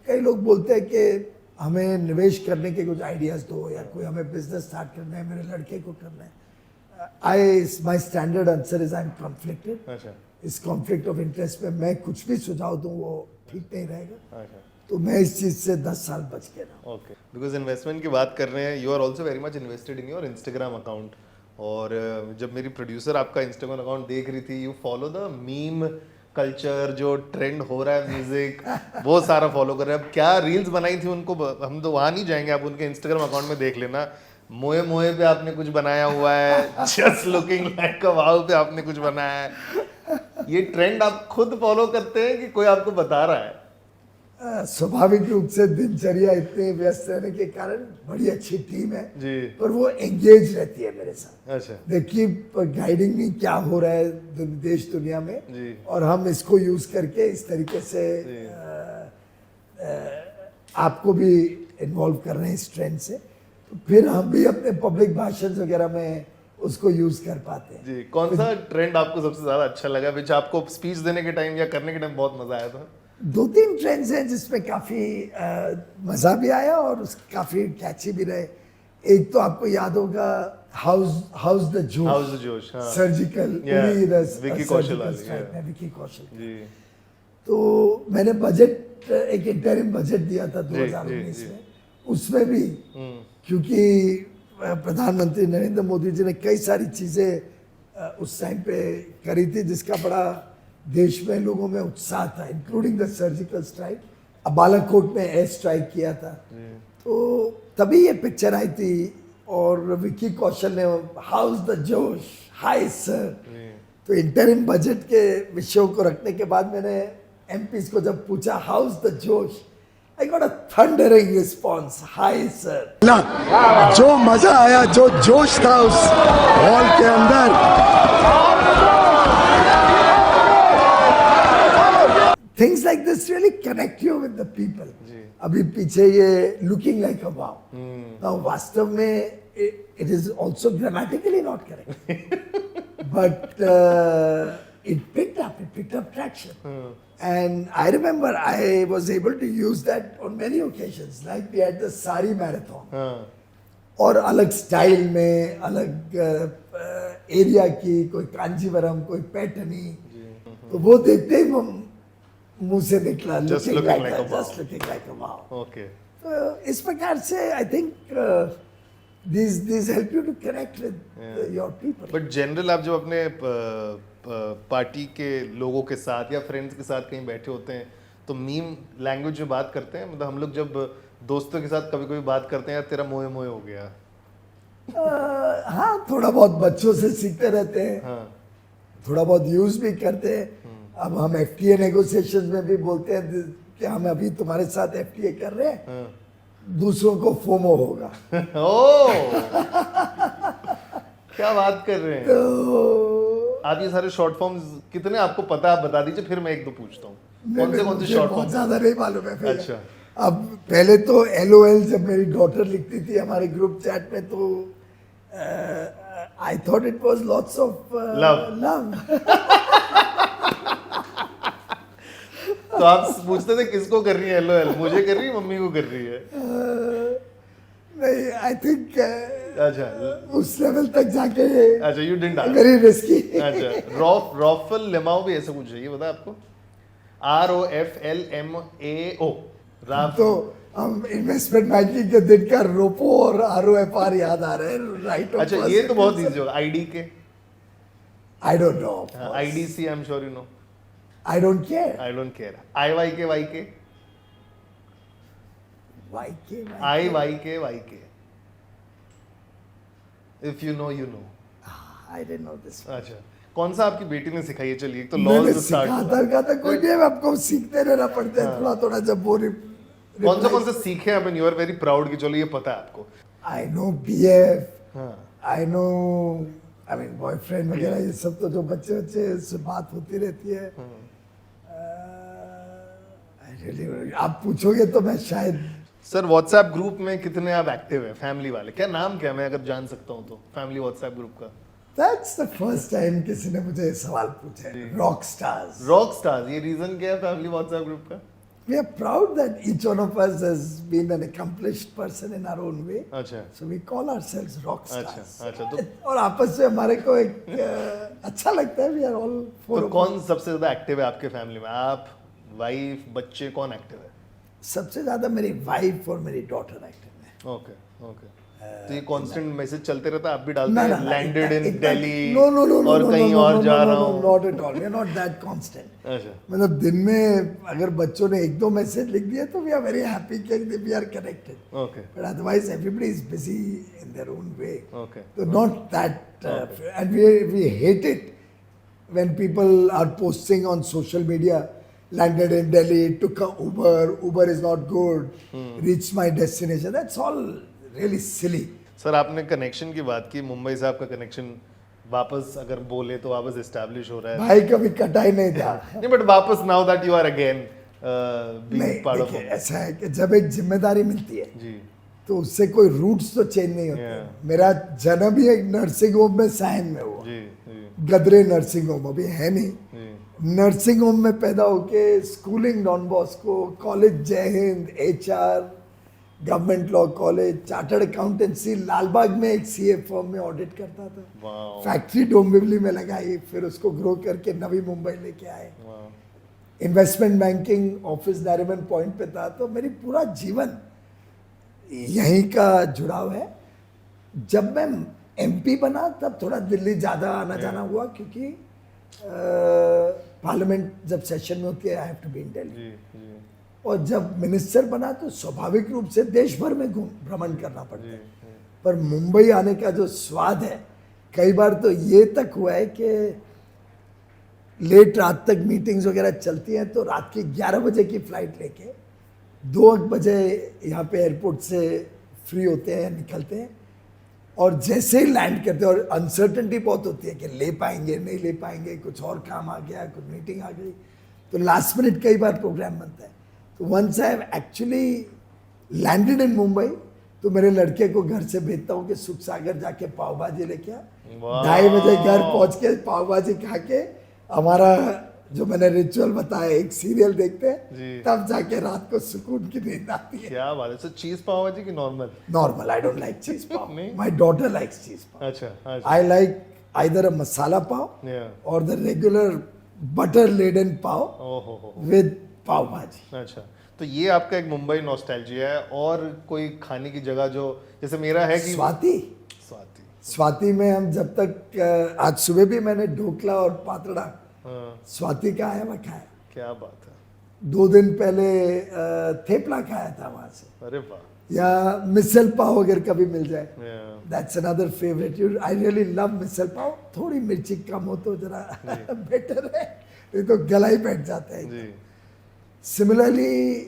[SPEAKER 1] कई लोग बोलते हैं कि हमें निवेश करने के कुछ आइडियाज दो, या कोई हमें बिजनेस स्टार्ट करना है, मेरे लड़के को करना है। My standard answer is I am conflicted.
[SPEAKER 2] अच्छा
[SPEAKER 1] इस कॉन्फ्लिक्ट ऑफ इंटरेस्ट में मैं कुछ भी सुझाव दूं वो ठीक नहीं रहेगा,
[SPEAKER 2] अच्छा
[SPEAKER 1] तो मैं इस चीज से 10 साल बच के रहा।
[SPEAKER 2] ओके बिकॉज इन्वेस्टमेंट की बात कर रहे हैं, you are also very much invested in your Instagram account, और जब मेरी प्रोड्यूसर आपका इंस्टाग्राम अकाउंट देख रही थी, you follow the meme culture, जो ट्रेंड हो रहा है म्यूजिक वो सारा फॉलो कर रहे हैं। अब क्या रील्स बनाई थी उनको, हम तो वहाँ नहीं जाएंगे, आप उनके इंस्टाग्राम अकाउंट में देख लेना। मोए मोए पे आपने कुछ बनाया हुआ है, जस्ट लुकिंग लाइक अ वाव पे आपने कुछ बनाया है। ये ट्रेंड आप खुद फॉलो करते हैं कि कोई आपको बता रहा है?
[SPEAKER 1] स्वाभाविक रूप से दिनचर्या इतने व्यस्त रहने के कारण बड़ी अच्छी टीम है
[SPEAKER 2] जी
[SPEAKER 1] पर वो एंगेज रहती है मेरे साथ।
[SPEAKER 2] अच्छा
[SPEAKER 1] देखिए गाइडिंग में क्या हो रहा है देश दुनिया में,
[SPEAKER 2] जी
[SPEAKER 1] और हम इसको यूज करके इस तरीके से आपको भी इन्वॉल्व कर रहे हैं इस ट्रेंड से, तो फिर हम भी अपने पब्लिक भाषण वगैरह में उसको यूज कर पाते हैं।
[SPEAKER 2] जी कौन सा ट्रेंड आपको सबसे ज्यादा अच्छा लगा, विच आपको स्पीच देने के टाइम या करने के टाइम बहुत मजा आया था?
[SPEAKER 1] 2-3 ट्रेंड्स हैं जिसमें काफी मजा भी आया और काफी कैची भी रहे। एक तो आपको याद होगा हाउस द
[SPEAKER 2] जोश, हाँ।
[SPEAKER 1] सर्जिकल
[SPEAKER 2] विकी कौशल वाली,
[SPEAKER 1] विकी कौशल।
[SPEAKER 2] जी
[SPEAKER 1] तो मैंने बजट एक इंटरिम बजट दिया था
[SPEAKER 2] जी,
[SPEAKER 1] 2019
[SPEAKER 2] जी।
[SPEAKER 1] में, उसमें भी क्योंकि प्रधानमंत्री नरेंद्र मोदी जी ने कई सारी चीजें उस टाइम पे करी थी जिसका बड़ा देश में लोगों में उत्साह था, इंक्लूडिंग द सर्जिकल स्ट्राइक। अब बालाकोट में एयर स्ट्राइक किया था, तो तभी ये पिक्चर आई थी। और विकी कौशल ने हाउस द जोश, हाय सर। तो इंटरिम बजट के विषयों को रखने के बाद मैंने एमपीज को जब पूछा हाउस द जोश, I got a thundering response, hi sir. जो मजा आया, जो जोश था उस हॉल के अंदर, things like this really connect you with the people. अभी पीछे ये लुकिंग लाइक अ वाव, नाउ वास्तव में it is also grammatically not correct, but it picked up traction. And I remember I was able to use that on many occasions, like we had the sari marathon. और अलग style में, अलग area की, कोई कांजीवरम, कोई पैटर्नी, तो वो देखते ही मुंह से निकला
[SPEAKER 2] Just
[SPEAKER 1] looking
[SPEAKER 2] looking
[SPEAKER 1] like
[SPEAKER 2] like a wow.
[SPEAKER 1] just looking like a wow.
[SPEAKER 2] Okay
[SPEAKER 1] तो इस प्रकार से I think these help you to connect with your people.
[SPEAKER 2] But general आप जब अपने पार्टी के लोगों के साथ या फ्रेंड्स के साथ कहीं बैठे होते हैं तो मीम लैंग्वेज में बात करते हैं? मतलब हम लोग जब दोस्तों के साथ कभी कभी बात करते हैं, यार तेरा मोए मोए हो गया।
[SPEAKER 1] हाँ, थोड़ा बहुत बच्चों से सीखते रहते हैं,
[SPEAKER 2] हाँ
[SPEAKER 1] थोड़ा बहुत यूज भी करते हैं। अब हम एफटीए नेगोशिएशंस में भी बोलते हैं कि हम अभी तुम्हारे साथ एफटीए कर रहे हैं, दूसरों को फोमो होगा।
[SPEAKER 2] ओ क्या बात कर रहे हैं
[SPEAKER 1] तो
[SPEAKER 2] आप? ये सारे शॉर्ट फॉर्म्स कितने आपको पता है, आप बता दीजिए, फिर मैं एक दो पूछता हूँ। कौन से
[SPEAKER 1] मुझे
[SPEAKER 2] शॉर्ट
[SPEAKER 1] बहुत
[SPEAKER 2] फॉर्म?
[SPEAKER 1] ज्यादा नहीं मालूम है फिर।
[SPEAKER 2] अच्छा।
[SPEAKER 1] अब पहले तो LOL जब मेरी डॉटर लिखती थी हमारे ग्रुप चैट में, तो I thought it was lots of love.
[SPEAKER 2] तो आप पूछते थे किसको कर रही है LOL? मुझे कर रही है, मम्मी को कर रही है?
[SPEAKER 1] नहीं, आई थिंक
[SPEAKER 2] अच्छा
[SPEAKER 1] उस लेवल तक जाके
[SPEAKER 2] अच्छा you didn't ask.
[SPEAKER 1] Very risky.
[SPEAKER 2] अच्छा रॉफल लेमाओ भी ऐसा कुछ है, ये पता है आपको? ROFLMAO राफ।
[SPEAKER 1] तो हम इन्वेस्टमेंट बैंकिंग के दिन का रोपो और ROFR याद आ रहे हैं, राइट?
[SPEAKER 2] अच्छा ये तो बहुत इजी होगा। ID के?
[SPEAKER 1] I don't know.
[SPEAKER 2] IDC I am sure you no.
[SPEAKER 1] I don't care.
[SPEAKER 2] I don't care. IYK YK? IYK YK? If you know you know.
[SPEAKER 1] I didn't know this.
[SPEAKER 2] अच्छा, कौन सा आपकी बेटी ने सिखाई है? चलिए, एक तो
[SPEAKER 1] मैंने
[SPEAKER 2] लॉज स्टार्ट
[SPEAKER 1] सिखाता था कोई नहीं, आपको सीखते रहना पड़ता है थोड़ा थोड़ा जब वो
[SPEAKER 2] कौन सा सीखे आप? यू आर वेरी प्राउड कि चलो ये पता है आपको।
[SPEAKER 1] आई नो बीएफ,
[SPEAKER 2] हाँ,
[SPEAKER 1] I know, I mean boyfriend वगैरह, ये सब तो जो बच्चे से बात होती रहती है। आप पूछोगे तो मैं शायद।
[SPEAKER 2] सर व्हाट्सएप ग्रुप में कितने आप एक्टिव है फैमिली वाले? क्या नाम क्या, मैं अगर जान सकता हूँ तो, फैमिली व्हाट्सएप ग्रुप का?
[SPEAKER 1] दैट्स द फर्स्ट टाइम किसी ने मुझे ये सवाल पूछा है। Rock stars.
[SPEAKER 2] रॉक स्टार्स, ये रीजन क्या है फैमिली व्हाट्सएप ग्रुप का?
[SPEAKER 1] We are proud that each one of us has been an accomplished person in our own way.
[SPEAKER 2] अच्छा
[SPEAKER 1] So we call ourselves rock stars.
[SPEAKER 2] अच्छा, तो
[SPEAKER 1] और आपस में हमारे को एक अच्छा लगता है। We are all four
[SPEAKER 2] तो
[SPEAKER 1] of
[SPEAKER 2] कौन सबसे ज्यादा एक्टिव है आपके फैमिली में? आप, वाइफ, बच्चे, कौन एक्टिव है?
[SPEAKER 1] सबसे ज्यादा मेरी वाइफ और मेरी डॉटर एक्टिव है।
[SPEAKER 2] Okay okay. तो ये कांस्टेंट मैसेज चलते रहता है, आप भी
[SPEAKER 1] ना,
[SPEAKER 2] डालते
[SPEAKER 1] ना,
[SPEAKER 2] हैं
[SPEAKER 1] ना,
[SPEAKER 2] लैंडेड इन
[SPEAKER 1] इतना-
[SPEAKER 2] Delhi
[SPEAKER 1] no, no, no, no,
[SPEAKER 2] और
[SPEAKER 1] no,
[SPEAKER 2] कहीं
[SPEAKER 1] no,
[SPEAKER 2] और
[SPEAKER 1] no,
[SPEAKER 2] जा
[SPEAKER 1] no,
[SPEAKER 2] रहा
[SPEAKER 1] no,
[SPEAKER 2] हूँ?
[SPEAKER 1] not at all. We are not that constant.
[SPEAKER 2] अच्छा
[SPEAKER 1] मतलब दिन में अगर बच्चों ने एक दो मैसेज लिख दिए तो वी आर वेरी हैप्पी कि we are connected.
[SPEAKER 2] Okay
[SPEAKER 1] But otherwise, everybody is busy in their own way.
[SPEAKER 2] Okay.
[SPEAKER 1] So not that, and we hate it when people are posting on social media, landed in Delhi, took a Uber is not good, reached my destination. That's all really silly.
[SPEAKER 2] Sir आपने connection की बात की, मुंबई से आपका connection वापस अगर बोले तो वापस एस्टैब्लिश हो रहा है।
[SPEAKER 1] भाई कभी कटा ही नहीं था।
[SPEAKER 2] नहीं, बट वापस now that you are again being
[SPEAKER 1] नहीं,
[SPEAKER 2] पार्ट ऑफ
[SPEAKER 1] देखिए ऐसा है कि जब एक जिम्मेदारी मिलती है
[SPEAKER 2] जी
[SPEAKER 1] तो उससे कोई रूट्स तो चेंज नहीं होते।
[SPEAKER 2] Yeah.
[SPEAKER 1] मेरा जन्म ही एक नर्सिंग होम में साइन में हुआ,
[SPEAKER 2] जी जी
[SPEAKER 1] गदरे नर्सिंग होम अभी है नहीं।
[SPEAKER 2] जी
[SPEAKER 1] नर्सिंग होम में पैदा होके schooling don Bosco, college Jai Hind, HR, government law college, chartered accountancy, Lalbaug में एक सीए फर्म में ऑडिट करता था।
[SPEAKER 2] वाओ
[SPEAKER 1] फैक्ट्री डोंबिवली में लगाई, फिर उसको ग्रो करके नवी मुंबई लेके आए।
[SPEAKER 2] Wow
[SPEAKER 1] investment banking office Nariman point पे था। तो मेरी पूरा जीवन यहीं का जुड़ाव है। जब मैं एमपी बना तब थोड़ा दिल्ली ज़्यादा आना जाना हुआ क्योंकि पार्लियामेंट जब सेशन में होती है I have to be in Delhi.
[SPEAKER 2] जी जी
[SPEAKER 1] और जब मिनिस्टर बना तो स्वाभाविक रूप से देश भर में भ्रमण करना पड़ता है। पर मुंबई आने का जो स्वाद है, कई बार तो ये तक हुआ है कि लेट रात तक मीटिंग्स वगैरह चलती हैं तो रात के 11 बजे की फ्लाइट लेके 2 बजे यहाँ पे एयरपोर्ट से फ्री होते हैं, निकलते हैं और जैसे ही लैंड करते हैं, और अनसर्टेनिटी बहुत होती है कि ले पाएंगे नहीं ले पाएंगे, कुछ और काम आ गया, कुछ मीटिंग आ गई, तो लास्ट मिनट कई बार प्रोग्राम बनता है। तो once I have actually landed in Mumbai तो मेरे लड़के को घर से भेजता हूँ कि सुख सागर जाके पाव भाजी लेके आ। 2:30 बजे घर पहुँच के पाव भाजी खा के हमारा जो मैंने रिचुअल बताया, एक सीरियल देखते हैं, तब जाके रात को सुकून की नींद आती है।
[SPEAKER 2] क्या बात है। सर चीज पाव भाजी की normal?
[SPEAKER 1] Normal, I don't like चीज पाव।
[SPEAKER 2] नहीं?
[SPEAKER 1] माय डॉटर लाइक्स चीज पाव।
[SPEAKER 2] अच्छा अच्छा
[SPEAKER 1] I like either a masala pav
[SPEAKER 2] Yeah.
[SPEAKER 1] और द रेगुलर बटर लेडन पाव
[SPEAKER 2] ओहो हो
[SPEAKER 1] विद पाव भाजी।
[SPEAKER 2] अच्छा, तो ये आपका एक मुंबई नॉस्टैल्जिया है। और कोई खाने की जगह जो जैसे मेरा है कि
[SPEAKER 1] स्वाति,
[SPEAKER 2] स्वाति।
[SPEAKER 1] स्वाति में हम जब तक आज सुबह भी मैंने ढोकला और पातड़ा
[SPEAKER 2] हाँ,
[SPEAKER 1] स्वाति का आया हुआ खाया।
[SPEAKER 2] क्या बात है।
[SPEAKER 1] 2 दिन पहले थेपला खाया था वहां से।
[SPEAKER 2] अरे वाह।
[SPEAKER 1] या मिसल पाव अगर कभी मिल जाए,
[SPEAKER 2] Yeah.
[SPEAKER 1] That's another favourite. I really love misal pav. थोड़ी मिर्ची कम हो तो जरा बेटर है, नहीं तो गला ही बैठ जाता है।
[SPEAKER 2] जी
[SPEAKER 1] सिमिलरली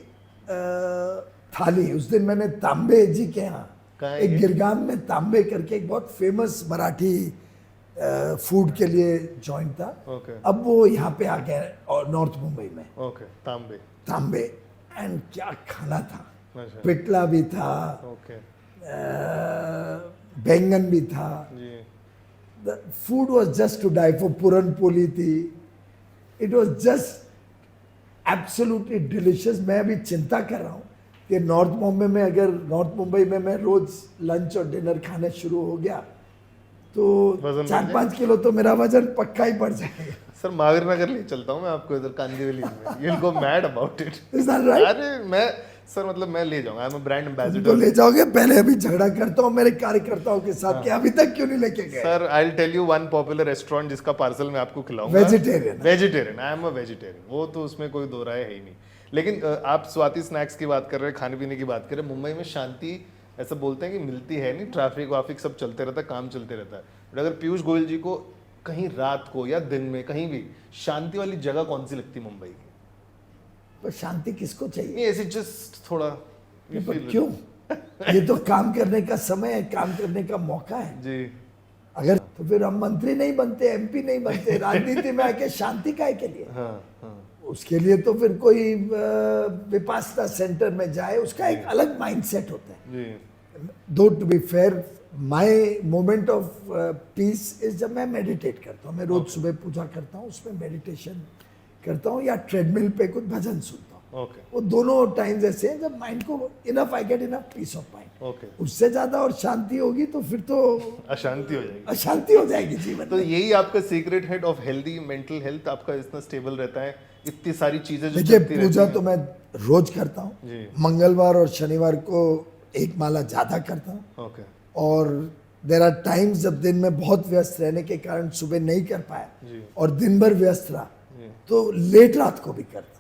[SPEAKER 1] थाली, उस दिन मैंने तांबे जी के यहाँ
[SPEAKER 2] कहाँ है
[SPEAKER 1] एक
[SPEAKER 2] ये?
[SPEAKER 1] गिरगाम में तांबे करके एक बहुत फेमस मराठी फूड के लिए जॉइंट था।
[SPEAKER 2] ओके
[SPEAKER 1] अब वो यहाँ पे आ गया और नॉर्थ मुंबई में
[SPEAKER 2] ओके। तांबे।
[SPEAKER 1] तांबे, एंड क्या खाना था।
[SPEAKER 2] अच्छा
[SPEAKER 1] पिटला भी था,
[SPEAKER 2] ओके
[SPEAKER 1] बैंगन भी था।
[SPEAKER 2] जी
[SPEAKER 1] The food was just to die for. Puran poli थी। It was just absolutely delicious. मैं अभी चिंता कर रहा हूँ कि नॉर्थ मुंबई में, अगर नॉर्थ मुंबई में मैं रोज लंच और डिनर खाने शुरू हो गया तो
[SPEAKER 2] वजन बढ़
[SPEAKER 1] 4-5 किलो तो मेरा वजन पक्का ही बढ़ जाएगा।
[SPEAKER 2] सर मागर नगर ले चलता हूँ मैं आपको इधर कांदिवली में। You go mad about it.
[SPEAKER 1] Is that right?
[SPEAKER 2] अरे मैं सर मतलब मैं ले जाऊंगा। आई एम अ ब्रांड
[SPEAKER 1] तो
[SPEAKER 2] एम्बेसडर।
[SPEAKER 1] ले जाओगे? पहले अभी झगड़ा करता हूँ मेरे कार्यकर्ताओं के साथ कि अभी तक क्यों नहीं लेके गए।
[SPEAKER 2] Sir I will tell you one popular restaurant जिसका पार्सल मैं आपको खिलाऊंगा।
[SPEAKER 1] Vegetarian.
[SPEAKER 2] Vegetarian, I am a vegetarian. वो तो उसमें कोई दो राय है ही नहीं। लेकिन आप स्वाति स्नैक्स की बात कर रहे हैं, खाने पीने की बात कर रहे हैं। मुंबई में शांति ऐसा बोलते हैं कि मिलती है नहीं, ट्रैफिक वाफिक सब चलते रहता है, काम चलते रहता है, बट अगर पीयूष गोयल जी को कहीं रात को या दिन में कहीं भी शांति वाली जगह कौन सी लगती है मुंबई की?
[SPEAKER 1] पर शांति किसको चाहिए?
[SPEAKER 2] नहीं ऐसे जस्ट थोड़ा you
[SPEAKER 1] पर
[SPEAKER 2] feel it.
[SPEAKER 1] क्यों? ये तो काम करने का समय है, काम करने का मौका है।
[SPEAKER 2] जी
[SPEAKER 1] अगर तो फिर हम मंत्री नहीं बनते, एमपी नहीं बनते, राजनीति में आके शांति काहे के लिए?
[SPEAKER 2] हाँ हाँ
[SPEAKER 1] उसके लिए तो फिर कोई विपासना सेंटर में जाए, उसका एक अलग माइंडसेट होता है।
[SPEAKER 2] जी
[SPEAKER 1] though to be fair, my moment of peace is जब मैं मेडिटेट करता हूँ। मैं रोज सुबह पूजा करता हूँ, उसमें मेडिटेशन करता हूँ या ट्रेडमिल पे कुछ भजन सुनता हूँ।
[SPEAKER 2] ओके
[SPEAKER 1] वो दोनों टाइम्स ऐसे हैं जब माइंड को enough, I get enough peace of mind.
[SPEAKER 2] Okay
[SPEAKER 1] उससे ज्यादा और शांति होगी तो फिर तो
[SPEAKER 2] अशांति हो जाएगी।
[SPEAKER 1] अशांति हो जाएगी जीवन
[SPEAKER 2] तो
[SPEAKER 1] में।
[SPEAKER 2] यही आपका secret head of healthy mental health, आपका इतना स्टेबल रहता है, इतनी सारी चीजें जो
[SPEAKER 1] देखिए,
[SPEAKER 2] चलती रहती
[SPEAKER 1] पूजा
[SPEAKER 2] हैं।
[SPEAKER 1] तो मैं रोज करता हूँ।
[SPEAKER 2] जी
[SPEAKER 1] मंगलवार और शनिवार को एक माला ज्यादा करता हूँ।
[SPEAKER 2] ओके
[SPEAKER 1] और देर आर टाइम्स जब दिन में बहुत व्यस्त रहने के कारण सुबह नहीं कर पाया
[SPEAKER 2] जी
[SPEAKER 1] और दिन भर व्यस्त रहा,
[SPEAKER 2] जी
[SPEAKER 1] तो लेट रात को भी करता हूँ।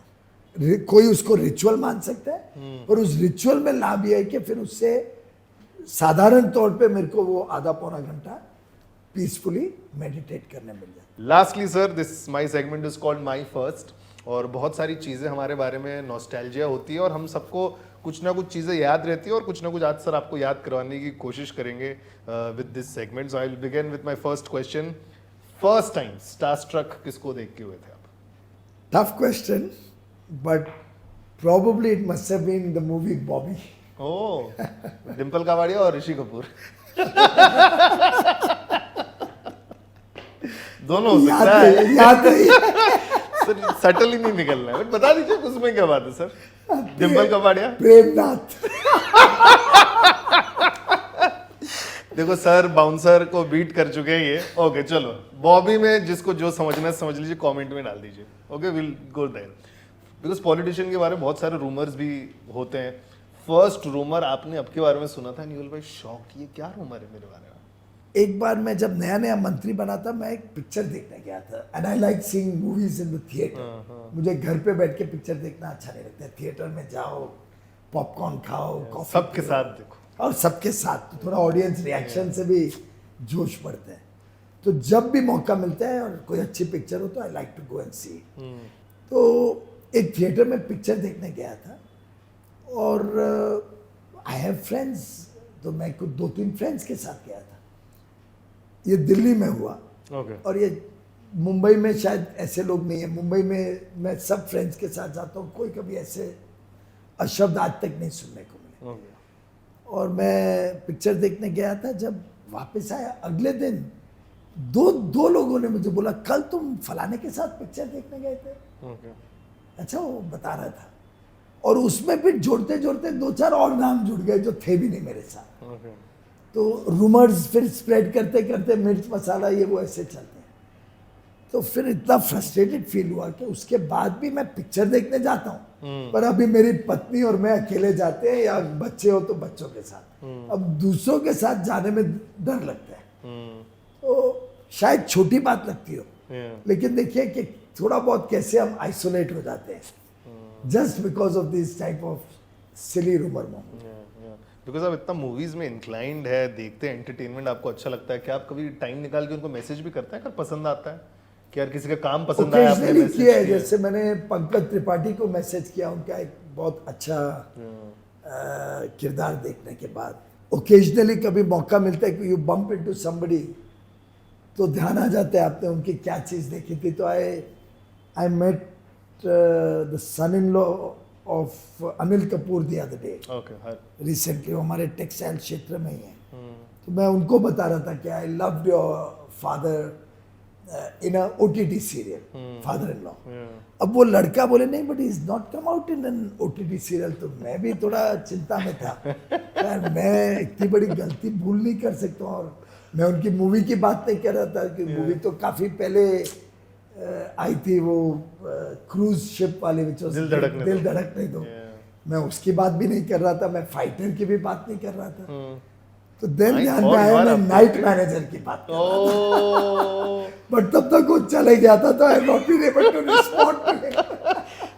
[SPEAKER 1] कोई उसको रिचुअल मान सकता है, पर उस रिचुअल में लाभ यह है कि फिर उससे साधारण तौर पे मेरे को वो आधा पौना घंटा पीसफुली मेडिटेट करने मिल जाता
[SPEAKER 2] lastly sir, this my segment is called my first, और बहुत सारी चीज़ें हमारे बारे में नॉस्टैल्जिया होती है और हम सबको कुछ ना कुछ चीज़ें याद रहती है और कुछ ना कुछ आज सर आपको याद करवाने की कोशिश करेंगे with this segment. So I will begin with my first question. First time starstruck किसको देख के हुए थे आप?
[SPEAKER 1] Tough question, but probably it must have been the movie Bobby.
[SPEAKER 2] ओह, डिम्पल कावड़िया और ऋषि कपूर दोनों हो
[SPEAKER 1] याद
[SPEAKER 2] सकता है
[SPEAKER 1] नहीं, याद नहीं।
[SPEAKER 2] सर, सटल ही नहीं निकलना है, बट बता दीजिए उसमें क्या बात है सर? डिम्पल कपाड़िया,
[SPEAKER 1] प्रेमनाथ।
[SPEAKER 2] देखो सर बाउंसर को बीट कर चुके हैं ये। ओके चलो, बॉबी में जिसको जो समझना है समझ लीजिए, कमेंट में डाल दीजिए। Okay, will go there. Because politician के बारे में बहुत सारे रूमर्स भी होते हैं। फर्स्ट रूमर आपने आपके बारे में सुना था न्यूल भाई, शौक, ये क्या रूमर है मेरे बारे में?
[SPEAKER 1] एक बार मैं जब नया नया मंत्री बना था, मैं एक पिक्चर देखने गया था। And I like seeing movies in the theatre. मुझे घर पे बैठ के पिक्चर देखना अच्छा नहीं लगता है। थिएटर में जाओ, पॉपकॉर्न खाओ, कॉफी
[SPEAKER 2] सबके साथ देखो,
[SPEAKER 1] और सबके साथ तो थोड़ा ऑडियंस रिएक्शन से भी जोश बढ़ता है। तो जब भी मौका मिलता है और कोई अच्छी पिक्चर हो तो I like to go and see. तो एक थिएटर में पिक्चर देखने गया था और आई हैव फ्रेंड्स, तो मैं कुछ 2-3 फ्रेंड्स के साथ गया था। ये दिल्ली में हुआ।
[SPEAKER 2] ओके
[SPEAKER 1] और ये मुंबई में शायद ऐसे लोग नहीं है। मुंबई में मैं सब फ्रेंड्स के साथ जाता हूँ, कोई कभी ऐसे अशब्द आज तक नहीं सुनने को मिले।
[SPEAKER 2] ओके
[SPEAKER 1] और मैं पिक्चर देखने गया था। जब वापस आया अगले दिन दो लोगों ने मुझे बोला, कल तुम फलाने के साथ पिक्चर देखने गए थे।
[SPEAKER 2] ओके
[SPEAKER 1] अच्छा, वो बता रहा था। और उसमें फिर जोड़ते जोड़ते 2-4 और नाम जुड़ गए जो थे भी नहीं मेरे साथ।
[SPEAKER 2] ओके
[SPEAKER 1] तो रूमर्स फिर स्प्रेड करते करते मिर्च मसाला ये वो ऐसे चलते हैं। तो फिर इतना फ्रस्ट्रेटेड फील हुआ कि उसके बाद भी मैं पिक्चर देखने जाता हूँ, पर अभी मेरी पत्नी और मैं अकेले जाते हैं, या बच्चे हो तो बच्चों के साथ। अब दूसरों के साथ जाने में डर लगता है। तो शायद छोटी बात लगती हो, लेकिन देखिए कि थोड़ा बहुत कैसे हम आइसोलेट हो जाते हैं just because of this type of silly rumour moment.
[SPEAKER 2] Because आप इतना मूवीज में इंक्लाइंड है, देखते हैं, एंटरटेनमेंट आपको अच्छा लगता है, क्या आप कभी टाइम निकाल के उनको मैसेज भी करते हैं अगर पसंद आता है कि यार किसी का काम पसंद आया, आपने
[SPEAKER 1] ओकेजनली
[SPEAKER 2] मैसेज
[SPEAKER 1] किया है।
[SPEAKER 2] किया?
[SPEAKER 1] जैसे मैंने पंकज त्रिपाठी को मैसेज किया, उनका एक बहुत अच्छा किरदार देखने के बाद। ओकेजनली कभी मौका मिलता है कि यू बम्प इनटू समबडी, तो ध्यान आ जाता है आपने उनकी क्या चीज़ देखी थी। तो I met the son in law of Anil Kapoor the other day,
[SPEAKER 2] okay
[SPEAKER 1] recently. वो हमारे टेक्सटाइल क्षेत्र में ही है। तो मैं उनको बता रहा था कि I loved your father in a OTT serial, father in law. अब वो लड़का बोले, नहीं but is not come out in an OTT serial. तो मैं भी थोड़ा चिंता में था, यार मैं इतनी बड़ी गलती भूल नहीं कर सकता। और मैं उनकी मूवी की बात नहीं कर रहा था कि मूवी तो काफी पहले आई थी, वो क्रूज शिप वाले,
[SPEAKER 2] दिल धड़कने दो।
[SPEAKER 1] मैं उसकी बात भी नहीं कर रहा था, मैं फाइटर की भी बात नहीं कर रहा था। तो देन ध्यान में आया मैं नाइट मैनेजर की बात कर रहा था। बट तब तक वो चले गया था, तो I not been able to respond.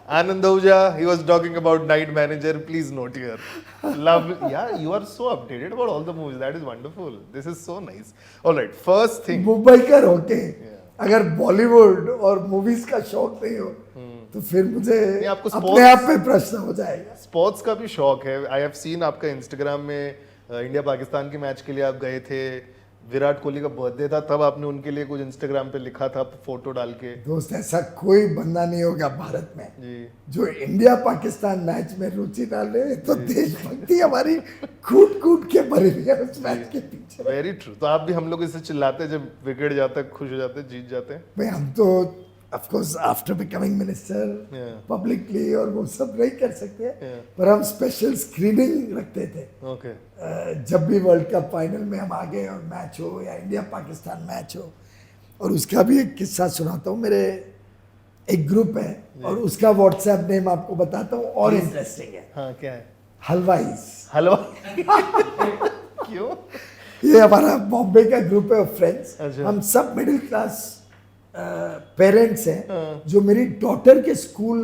[SPEAKER 2] Anand Ahuja, he was talking about Night Manager. Please note here. Love, yeah, you are so updated about all the movies. That is wonderful. This is so nice. All right, first thing.
[SPEAKER 1] Mumbai का होके अगर बॉलीवुड और movies का शौक नहीं हो तो फिर मुझे
[SPEAKER 2] नहीं, आपको
[SPEAKER 1] अपने
[SPEAKER 2] sports-
[SPEAKER 1] आप पे प्रश्न हो जाएगा।
[SPEAKER 2] स्पोर्ट्स का भी शौक है। आई हैव सीन आपका इंस्टाग्राम में इंडिया पाकिस्तान के मैच के लिए आप गए थे, विराट कोहली का बर्थडे था, तब आपने उनके लिए कुछ इंस्टाग्राम पे लिखा था फोटो डाल के।
[SPEAKER 1] दोस्त ऐसा कोई बंदा नहीं होगा भारत में
[SPEAKER 2] जी
[SPEAKER 1] जो इंडिया पाकिस्तान मैच में रुचि डाल रहे हैं, तो देशभक्ति हमारी कूट कूट के भरी हुई है उस मैच के पीछे।
[SPEAKER 2] Very true. तो आप भी हम लोग इससे चिल्लाते हैं जब विकेट जाता है, खुश हो जाते हैं, जीत जाते हैं।
[SPEAKER 1] भाई हम तो of course after becoming minister
[SPEAKER 2] Yeah.
[SPEAKER 1] Publicly और वो सब नहीं कर सकते
[SPEAKER 2] Yeah.
[SPEAKER 1] पर हम स्पेशल स्क्रीनिंग रखते थे।
[SPEAKER 2] ओके
[SPEAKER 1] जब भी वर्ल्ड कप फाइनल में हम आ गए और मैच हो या इंडिया पाकिस्तान मैच हो, और उसका भी एक किस्सा सुनाता हूँ। मेरे एक ग्रुप है और उसका व्हाट्सएप नेम आपको बताता हूँ और इंटरेस्टिंग है,
[SPEAKER 2] हाँ क्या है?
[SPEAKER 1] हलवाईज।
[SPEAKER 2] हलवा क्यों?
[SPEAKER 1] ये हमारा बॉम्बे का ग्रुप है फ्रेंड्स।
[SPEAKER 2] अच्छा।
[SPEAKER 1] हम सब मिडिल क्लास पेरेंट्स हैं जो मेरी डॉटर के स्कूल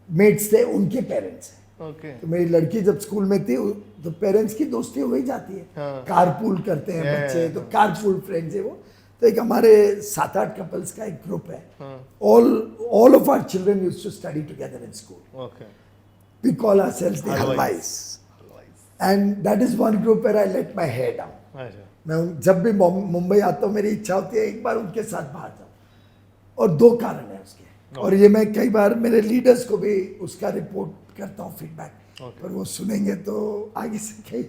[SPEAKER 1] मेट्स थे, उनके पेरेंट्स हैं।
[SPEAKER 2] ओके
[SPEAKER 1] तो मेरी लड़की जब स्कूल में थी तो पेरेंट्स की दोस्ती हो ही जाती है,
[SPEAKER 2] हाँ।
[SPEAKER 1] कारपूल करते हैं
[SPEAKER 2] Yeah,
[SPEAKER 1] बच्चे,
[SPEAKER 2] yeah,
[SPEAKER 1] तो कारपूल फ्रेंड्स है वो। तो एक हमारे 7-8 कपल्स का एक ग्रुप है। All of our children used to study together in school.
[SPEAKER 2] Okay
[SPEAKER 1] we call ourselves the halwais, and that is one group where I let my hair down.
[SPEAKER 2] अच्छा
[SPEAKER 1] जब भी मुंबई आता हूँ मेरी इच्छा होती है एक बार उनके साथ बाहर जाऊँ, और 2 कारण है उसके। और ये मैं कई बार मेरे लीडर्स को भी उसका रिपोर्ट करता हूँ, फीडबैक। पर वो सुनेंगे तो आगे से कहीं,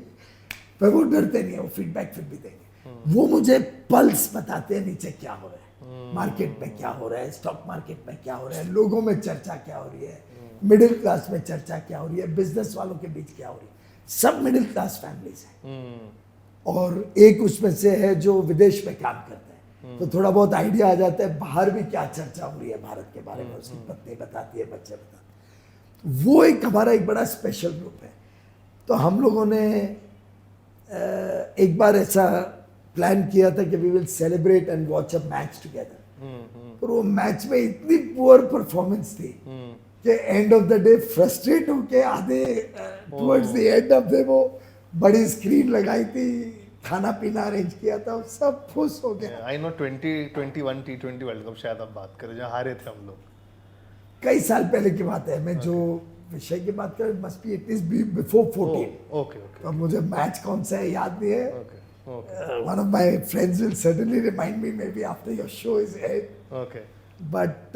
[SPEAKER 1] पर वो डरते नहीं है, वो फीडबैक फिर भी देंगे। वो मुझे पल्स बताते हैं नीचे क्या हो रहा है, मार्केट में क्या हो रहा है, स्टॉक मार्केट में क्या हो रहा है, लोगों में चर्चा क्या हो रही है, मिडिल क्लास में चर्चा क्या हो रही है, बिजनेस वालों के बीच क्या हो रही है। सब मिडिल क्लास फैमिलीज हैं और एक उसमें से है जो विदेश में काम करता है, तो थोड़ा बहुत आइडिया आ जाता है बाहर भी क्या चर्चा हो रही है भारत के बारे में, उसकी पत्नी बताती है, बच्चे बताते हैं। वो एक हमारा एक बड़ा स्पेशल ग्रुप है। तो हम लोगों ने एक बार ऐसा प्लान किया था कि we will celebrate and watch a match together. और वो मैच में इतनी पुअर परफॉर्मेंस थी कि end of the day frustrate होके आधे towards the end of day वो बड़ी स्क्रीन लगाई थी, खाना पीना अरेंज किया था, सब खुश हो गए।
[SPEAKER 2] I know 2021 T20 world cup शायद आप बात करें जहाँ हारे थे हम लोग।
[SPEAKER 1] कई साल पहले की बात है, मैं जो विषय की बात कर must be at least before 14।
[SPEAKER 2] Okay okay
[SPEAKER 1] अब मुझे मैच कौन सा है याद नहीं है।
[SPEAKER 2] Okay okay
[SPEAKER 1] one of my friends will certainly remind me may be after your show is and,
[SPEAKER 2] okay.
[SPEAKER 1] But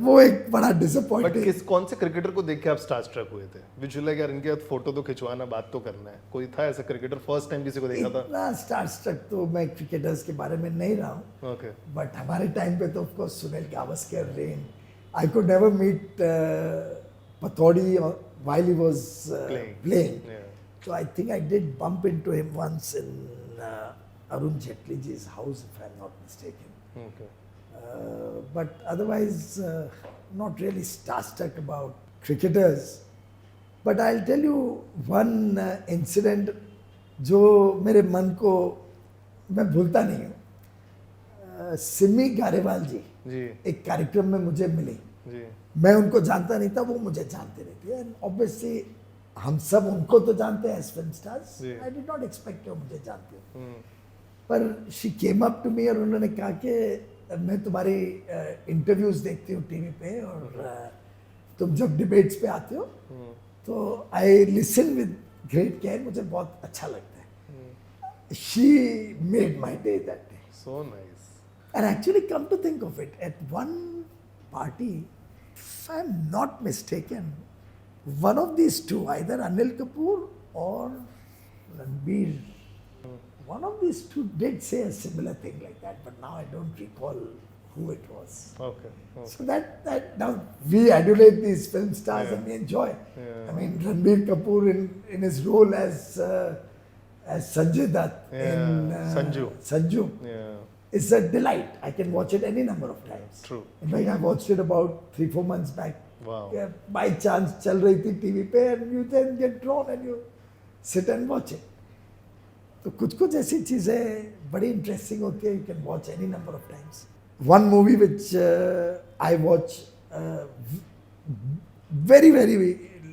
[SPEAKER 1] वो एक बड़ा
[SPEAKER 2] बट
[SPEAKER 1] डिसअपॉइंटिंग।
[SPEAKER 2] किस कौन से क्रिकेटर को देख के आप स्टार स्ट्रक हुए थे? विजुअल है यार, इनके साथ फोटो तो खिंचवाना, बात तो करना है। कोई था ऐसा क्रिकेटर फर्स्ट टाइम किसी को देखा था?
[SPEAKER 1] इतना स्टार स्ट्रक तो मैं क्रिकेटर्स के बारे में नहीं रहा हूँ,
[SPEAKER 2] ओके
[SPEAKER 1] बट हमारे टाइम पे तो ऑफ कोर्स सुनील गावस्कर, रेन। I could never meet Pataudi while he was playing.
[SPEAKER 2] Yeah.
[SPEAKER 1] So I think I did bump into him once in Arun Jaitley's house, if I'm not mistaken.
[SPEAKER 2] Okay.
[SPEAKER 1] But otherwise, not really starstruck about cricketers. But I'll tell you one incident जो मेरे मन को मैं भूलता नहीं हूँ। सिमी गारेवाल जी
[SPEAKER 2] जी
[SPEAKER 1] एक कार्यक्रम में मुझे मिले।
[SPEAKER 2] जी
[SPEAKER 1] मैं उनको जानता नहीं था, वो मुझे जानते नहीं थे। एंड ऑब्वियसली हम सब उनको तो जानते हैं एज फिल्म स्टार्स।
[SPEAKER 2] जी।
[SPEAKER 1] आई डिड नॉट एक्सपेक्ट वो मुझे जानते हो, पर she came up to me और उन्होंने कहा कि मैं तुम्हारी इंटरव्यूज देखती हूँ टीवी पे, और तुम जब डिबेट्स पे आते हो तो I listen with great care, मुझे बहुत अच्छा लगता है। She made my day that day.
[SPEAKER 2] So nice.
[SPEAKER 1] And actually, come to think of it, at one party, if I'm not mistaken, one of these two, either Anil Kapoor or Ranbir, one of these two did say a similar thing like that, but now I don't recall who it was.
[SPEAKER 2] Okay.
[SPEAKER 1] So that now we adulate these film stars
[SPEAKER 2] Yeah.
[SPEAKER 1] and we enjoy.
[SPEAKER 2] Yeah.
[SPEAKER 1] I mean, Ranbir Kapoor in his role as Sanjay Dutt in Sanju.
[SPEAKER 2] Yeah.
[SPEAKER 1] It's a delight. I can watch it any number of times.
[SPEAKER 2] True.
[SPEAKER 1] In fact, I watched it about 3-4 months back.
[SPEAKER 2] Wow.
[SPEAKER 1] Yeah, by chance, चल रही थी TV पे, and you then get drawn and you sit and watch it. तो कुछ ऐसी चीजें बड़ी interesting होती है. You can watch any number of times. One movie which I watch very, very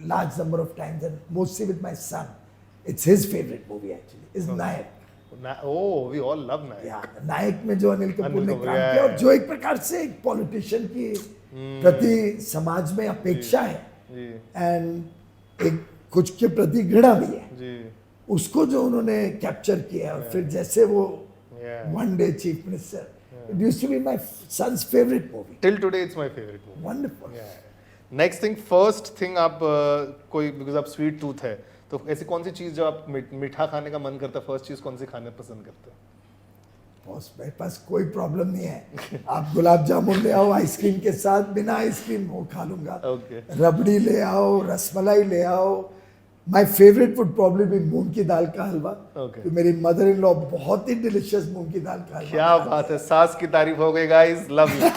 [SPEAKER 1] large number of times, and mostly with my son. It's his favorite movie actually. Is Nayak.
[SPEAKER 2] Oh, we all love Nayak.
[SPEAKER 1] या नायक में जो अनिल कपूर ने
[SPEAKER 2] कपूर,
[SPEAKER 1] काम
[SPEAKER 2] yeah,
[SPEAKER 1] किया और
[SPEAKER 2] yeah.
[SPEAKER 1] जो एक प्रकार से एक पॉलिटिशियन की प्रति समाज में अपेक्षा है
[SPEAKER 2] जी
[SPEAKER 1] एंड एक कुछ के प्रति घृणा भी है,
[SPEAKER 2] जी
[SPEAKER 1] उसको जो उन्होंने कैप्चर किया और फिर जैसे वो
[SPEAKER 2] Yeah.
[SPEAKER 1] One day chief minister, it used to be my son's favourite movie.
[SPEAKER 2] Till today it's my favourite movie.
[SPEAKER 1] Wonderful.
[SPEAKER 2] Next thing, first thing आप कोई, बिकॉज आप स्वीट टूथ है, तो ऐसी कौन सी चीज जो आप मीठा खाने का मन करता है, फर्स्ट चीज कौन सी खाने पसंद करते हैं?
[SPEAKER 1] बॉस मेरे पास कोई प्रॉब्लम नहीं है, आप गुलाब जामुन ले आओ आइसक्रीम के साथ, बिना आइसक्रीम वो खा लूंगा.
[SPEAKER 2] Okay.
[SPEAKER 1] रबड़ी ले आओ, रसमलाई ले आओ. My favourite would probably be मूंग की दाल का हलवा.
[SPEAKER 2] Okay.
[SPEAKER 1] तो मेरी मदर इन लॉ बहुत ही डिलीशियस मूंग की दाल का हलवा.
[SPEAKER 2] क्या बात है, सास की तारीफ हो गई guys, love you.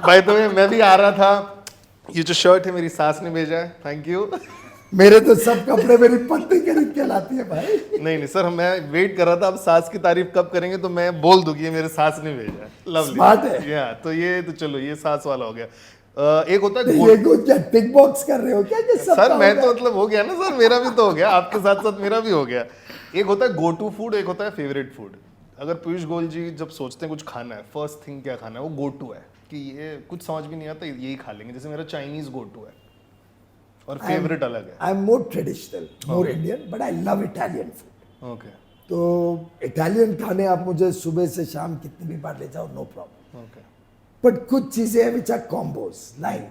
[SPEAKER 2] By the way मैं भी आ रहा था, ये जो शर्ट है मेरी सास ने भेजा है, थैंक यू.
[SPEAKER 1] मेरे तो सब कपड़े मेरी पत्नी खरीद के लाती है भाई.
[SPEAKER 2] नहीं सर, मैं वेट कर रहा था, अब सास की तारीफ कब करेंगे तो मैं बोल दूं कि ये मेरे सास ने भेजा है. लवली.
[SPEAKER 1] Smart है.
[SPEAKER 2] या तो ये तो चलो, ये सास वाला हो गया. एक होता है
[SPEAKER 1] ये को क्या टिक बॉक्स कर रहे हो क्या कि सब
[SPEAKER 2] सर, मैं तो मतलब हो गया ना सर, मेरा भी तो हो गया, आपके साथ साथ मेरा भी हो गया. एक होता है गो टू फूड, एक होता है फेवरेट फूड. अगर पीयूष गोयल जी जब सोचते हैं कुछ खाना है, फर्स्ट थिंग क्या खाना है, वो गो टू है कि ये कुछ समझ भी नहीं आता, यही खा लेंगे. जैसे मेरा चाइनीज गो टू है और फेवरेट अलग है.
[SPEAKER 1] I am more traditional, more Indian, but I love Italian food.
[SPEAKER 2] Okay
[SPEAKER 1] तो इटालियन खाने आप मुझे सुबह से शाम कितनी भी बार ले जाओ, नो प्रॉब्लम.
[SPEAKER 2] ओके
[SPEAKER 1] बट कुछ चीजें हैं which are combos, like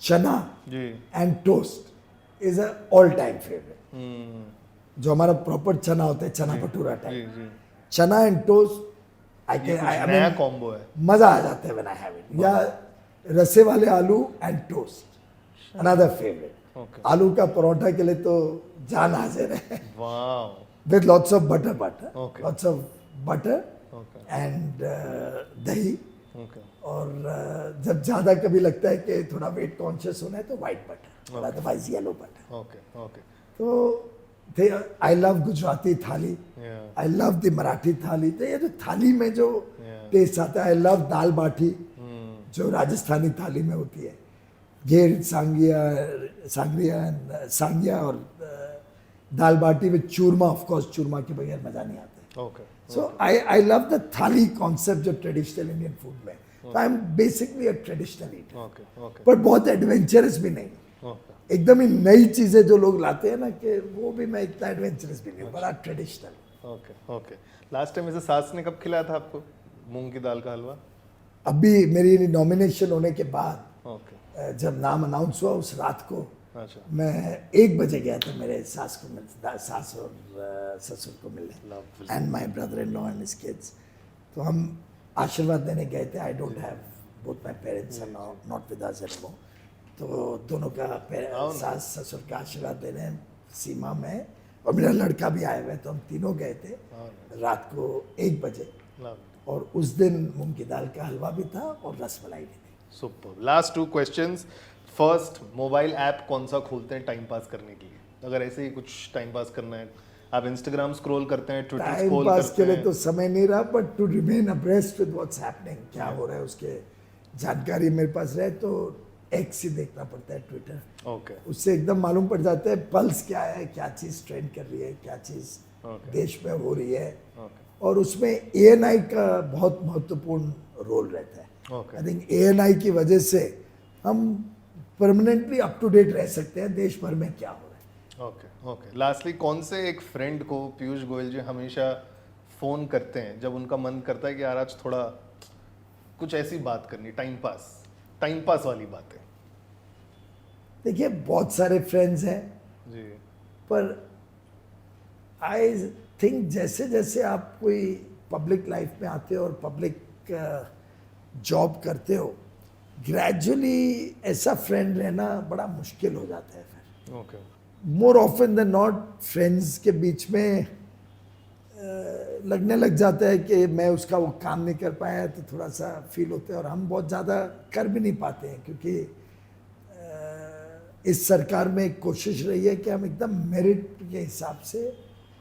[SPEAKER 1] chana
[SPEAKER 2] जी.
[SPEAKER 1] And toast is a all time favourite. जो हमारा प्रॉपर चना होता है, चना भटूरा
[SPEAKER 2] जी
[SPEAKER 1] टाइप,
[SPEAKER 2] जी,
[SPEAKER 1] चना एंड टोस्ट, आई
[SPEAKER 2] ये
[SPEAKER 1] कैन
[SPEAKER 2] कुछ नया कॉम्बो है.
[SPEAKER 1] मजा आ जाता है व्हेन आई हैव इट. या रसे वाले आलू and toast, another favourite.
[SPEAKER 2] Okay.
[SPEAKER 1] आलू का परोठा के लिए तो जान हाजिर है,
[SPEAKER 2] wow.
[SPEAKER 1] with lots of butter,
[SPEAKER 2] Okay.
[SPEAKER 1] lots of butter
[SPEAKER 2] Okay.
[SPEAKER 1] and दही.
[SPEAKER 2] ओके
[SPEAKER 1] और जब ज़्यादा कभी लगता है कि थोड़ा वेट कॉन्शियस होना है तो वाइट बटर, और otherwise yellow butter.
[SPEAKER 2] Okay okay.
[SPEAKER 1] तो आई लव गुजराती थाली,
[SPEAKER 2] Yeah.
[SPEAKER 1] I love the Marathi थाली. तो ये जो थाली में जो
[SPEAKER 2] Yeah.
[SPEAKER 1] टेस्ट आता है, आई लव दाल बाटी जो राजस्थानी थाली में होती है, घेर सांगिया और दाल बाटी विद चूरमा. ऑफ कोर्स चूरमा के बगैर मजा नहीं आता.
[SPEAKER 2] Okay
[SPEAKER 1] So I love the थाली कॉन्सेप्ट जो ट्रेडिशनल इंडियन फूड में. So I'm basically a traditional eater.
[SPEAKER 2] Okay okay
[SPEAKER 1] पर बहुत एडवेंचरस भी नहीं,
[SPEAKER 2] ओके.
[SPEAKER 1] एकदम ही नई चीजें जो लोग लाते हैं ना, कि वो भी मैं इतना एडवेंचरस भी नहीं हूँ, बड़ा traditional.
[SPEAKER 2] Okay okay. Last time ऐसे सास ने कब खिलाया था आपको मूंग की दाल का हलवा?
[SPEAKER 1] अभी मेरी नॉमिनेशन होने के बाद
[SPEAKER 2] ओके.
[SPEAKER 1] जब नाम अनाउंस हुआ उस रात को
[SPEAKER 2] अच्छा.
[SPEAKER 1] मैं 1 बजे गया था मेरे सास और ससुर को मिलने, and my brother in law and his kids. तो हम आशीर्वाद देने गए थे. I don't have, both my parents are not with us anymore. तो दोनों का सास ससुर का आशीर्वाद देने सीमा में, और मेरा लड़का भी आया हुआ है, तो हम तीनों गए थे रात को 1 बजे. और उस दिन मूंग की दाल का हलवा भी था और रसमलाई भी थी.
[SPEAKER 2] Super. Last 2 questions. First, mobile app कौन सा खोलते हैं टाइम पास करने के लिए? अगर ऐसे ही कुछ टाइम पास करना है, आप इंस्टाग्राम स्क्रॉल करते हैं, ट्विटर
[SPEAKER 1] टाइम
[SPEAKER 2] स्क्रॉल
[SPEAKER 1] पास
[SPEAKER 2] करते
[SPEAKER 1] के लिए
[SPEAKER 2] हैं?
[SPEAKER 1] तो समय नहीं रहा, but to remain abreast with what's happening, क्या हो रहा है उसके जानकारी मेरे पास रहे, तो एक्स ही देखना पड़ता है, ट्विटर.
[SPEAKER 2] ओके
[SPEAKER 1] उससे एकदम मालूम पड़ जाता है पल्स क्या है, क्या चीज़ ट्रेंड कर रही है, क्या चीज़
[SPEAKER 2] Okay.
[SPEAKER 1] देश में हो रही है.
[SPEAKER 2] ओके
[SPEAKER 1] और उसमें एएनआई का बहुत महत्वपूर्ण रोल रहता है.
[SPEAKER 2] ओके.
[SPEAKER 1] आई थिंक एएनआई की वजह से हम परमानेंटली अप टू डेट रह सकते हैं देश भर में क्या हो रहा है.
[SPEAKER 2] Okay okay. लास्टली, कौन से एक फ्रेंड को पीयूष गोयल जी हमेशा फ़ोन करते हैं जब उनका मन करता है कि यार आज थोड़ा कुछ ऐसी बात करनी, टाइम पास वाली बातें?
[SPEAKER 1] देखिए बहुत सारे फ्रेंड्स हैं,
[SPEAKER 2] जी.
[SPEAKER 1] पर आई थिंक जैसे जैसे आप कोई पब्लिक लाइफ में आते हो और पब्लिक जॉब करते हो, ग्रेजुअली ऐसा फ्रेंड रहना बड़ा मुश्किल हो जाता है. फिर
[SPEAKER 2] okay
[SPEAKER 1] more often than not friends के बीच में लगने लग जाता है कि मैं उसका वो काम नहीं कर पाया, तो थोड़ा सा फील होता है. और हम बहुत ज़्यादा कर भी नहीं पाते हैं, क्योंकि इस सरकार में एक कोशिश रही है कि हम एकदम मेरिट के हिसाब से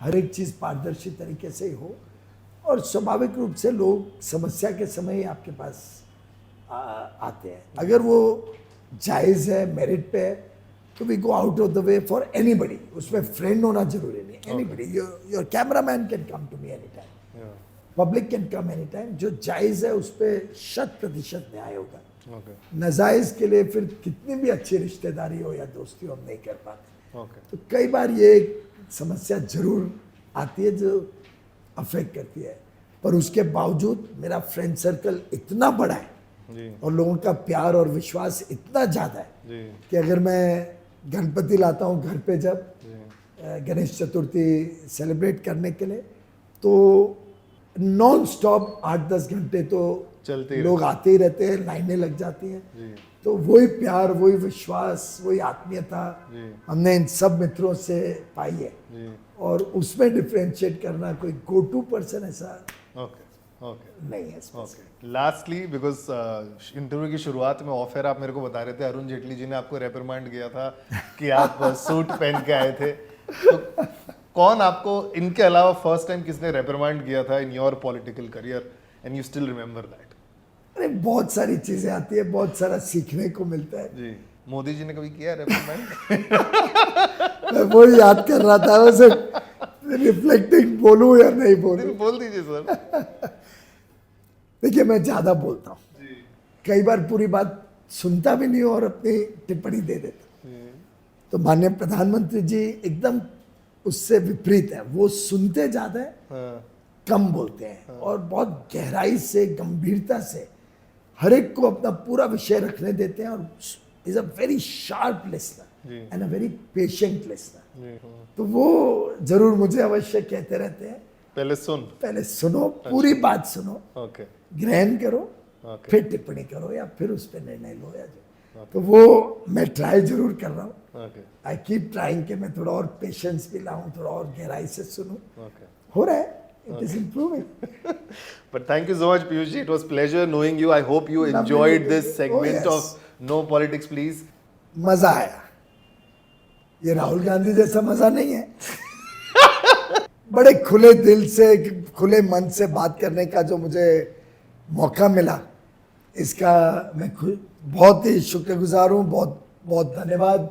[SPEAKER 1] हर एक चीज़ पारदर्शी तरीके से ही हो, और स्वाभाविक रूप से लोग समस्या के समय ही आपके पास आते हैं. अगर वो जायज़ है, मेरिट पे है, तो we go out of the way for anybody. उसमें फ्रेंड होना जरूरी नहीं. Anybody, your camera man can come to me any time, public can come any time. जो जायज़ है उस पर 100% न्याय होगा. नाजायज़ के लिए फिर कितनी भी अच्छी रिश्तेदारी हो या दोस्ती हो, हम नहीं कर पाते. तो कई बार ये एक समस्या जरूर आती है जो अफेक्ट करती है, पर उसके बावजूद मेरा फ्रेंड सर्कल इतना बड़ा है और लोगों का प्यार और विश्वास इतना ज़्यादा है कि अगर मैं गणपति लाता हूँ घर पे, जब गणेश चतुर्थी सेलिब्रेट करने के लिए, तो नॉन स्टॉप 8-10 घंटे तो
[SPEAKER 2] चलते
[SPEAKER 1] लोग आते ही रहते हैं, लाइनें लग जाती हैं. तो वही प्यार, वही विश्वास, वही आत्मीयता हमने इन सब मित्रों से पाई है. और उसमें डिफरेंशिएट करना कोई गो टू पर्सन ऐसा नहीं है.
[SPEAKER 2] लास्टली, बिकॉज इंटरव्यू की शुरुआत में ऑफर आप मेरे को बता रहे थे अरुण जेटली जी ने आपको रेपरमांड किया था कि आप सूट पहन के आए थे. तो कौन आपको इनके अलावा फर्स्ट टाइम किसने रेपरमांड किया था in your political career and you still remember that?
[SPEAKER 1] अरे बहुत सारी चीजें आती है, बहुत सारा सीखने को मिलता है.
[SPEAKER 2] जी, मोदी जी ने कभी किया रेपरमांड?
[SPEAKER 1] मैं वो याद कर रहा था, वैसे रिफ्लेक्टिंग बोलूं या नहीं बोलूं.
[SPEAKER 2] बोल दीजिए सर.
[SPEAKER 1] देखिए, मैं ज्यादा बोलता हूँ, कई बार पूरी बात सुनता भी नहीं और अपनी टिप्पणी दे देता. तो माननीय प्रधानमंत्री जी एकदम उससे विपरीत है. वो सुनते ज्यादा है, कम बोलते हैं, और बहुत गहराई से, गंभीरता से हर एक को अपना पूरा विषय रखने देते हैं. और is a very sharp listener and a very patient listener. तो वो जरूर मुझे अवश्य कहते रहते हैं, पहले सुनो, पूरी बात सुनो, ग्रहण करो, फिर टिप्पणी करो या फिर उस पर निर्णय लो या जो. तो वो मैं ट्राई जरूर कर रहा हूँ. आई कीप ट्राइंग कि मैं थोड़ा और पेशेंस भी लाऊं, थोड़ा और गहराई से सुनूं. हो रहा है. It is improving.
[SPEAKER 2] But thank you so much, Piyush ji. It was pleasure knowing you. I hope you enjoyed this segment of No Politics, Please.
[SPEAKER 1] मजा आया. ये राहुल गांधी जैसा मजा नहीं है. बड़े खुले दिल से, खुले मन से बात करने का जो मुझे मौका मिला, इसका मैं बहुत ही शुक्रगुजार हूँ. बहुत बहुत धन्यवाद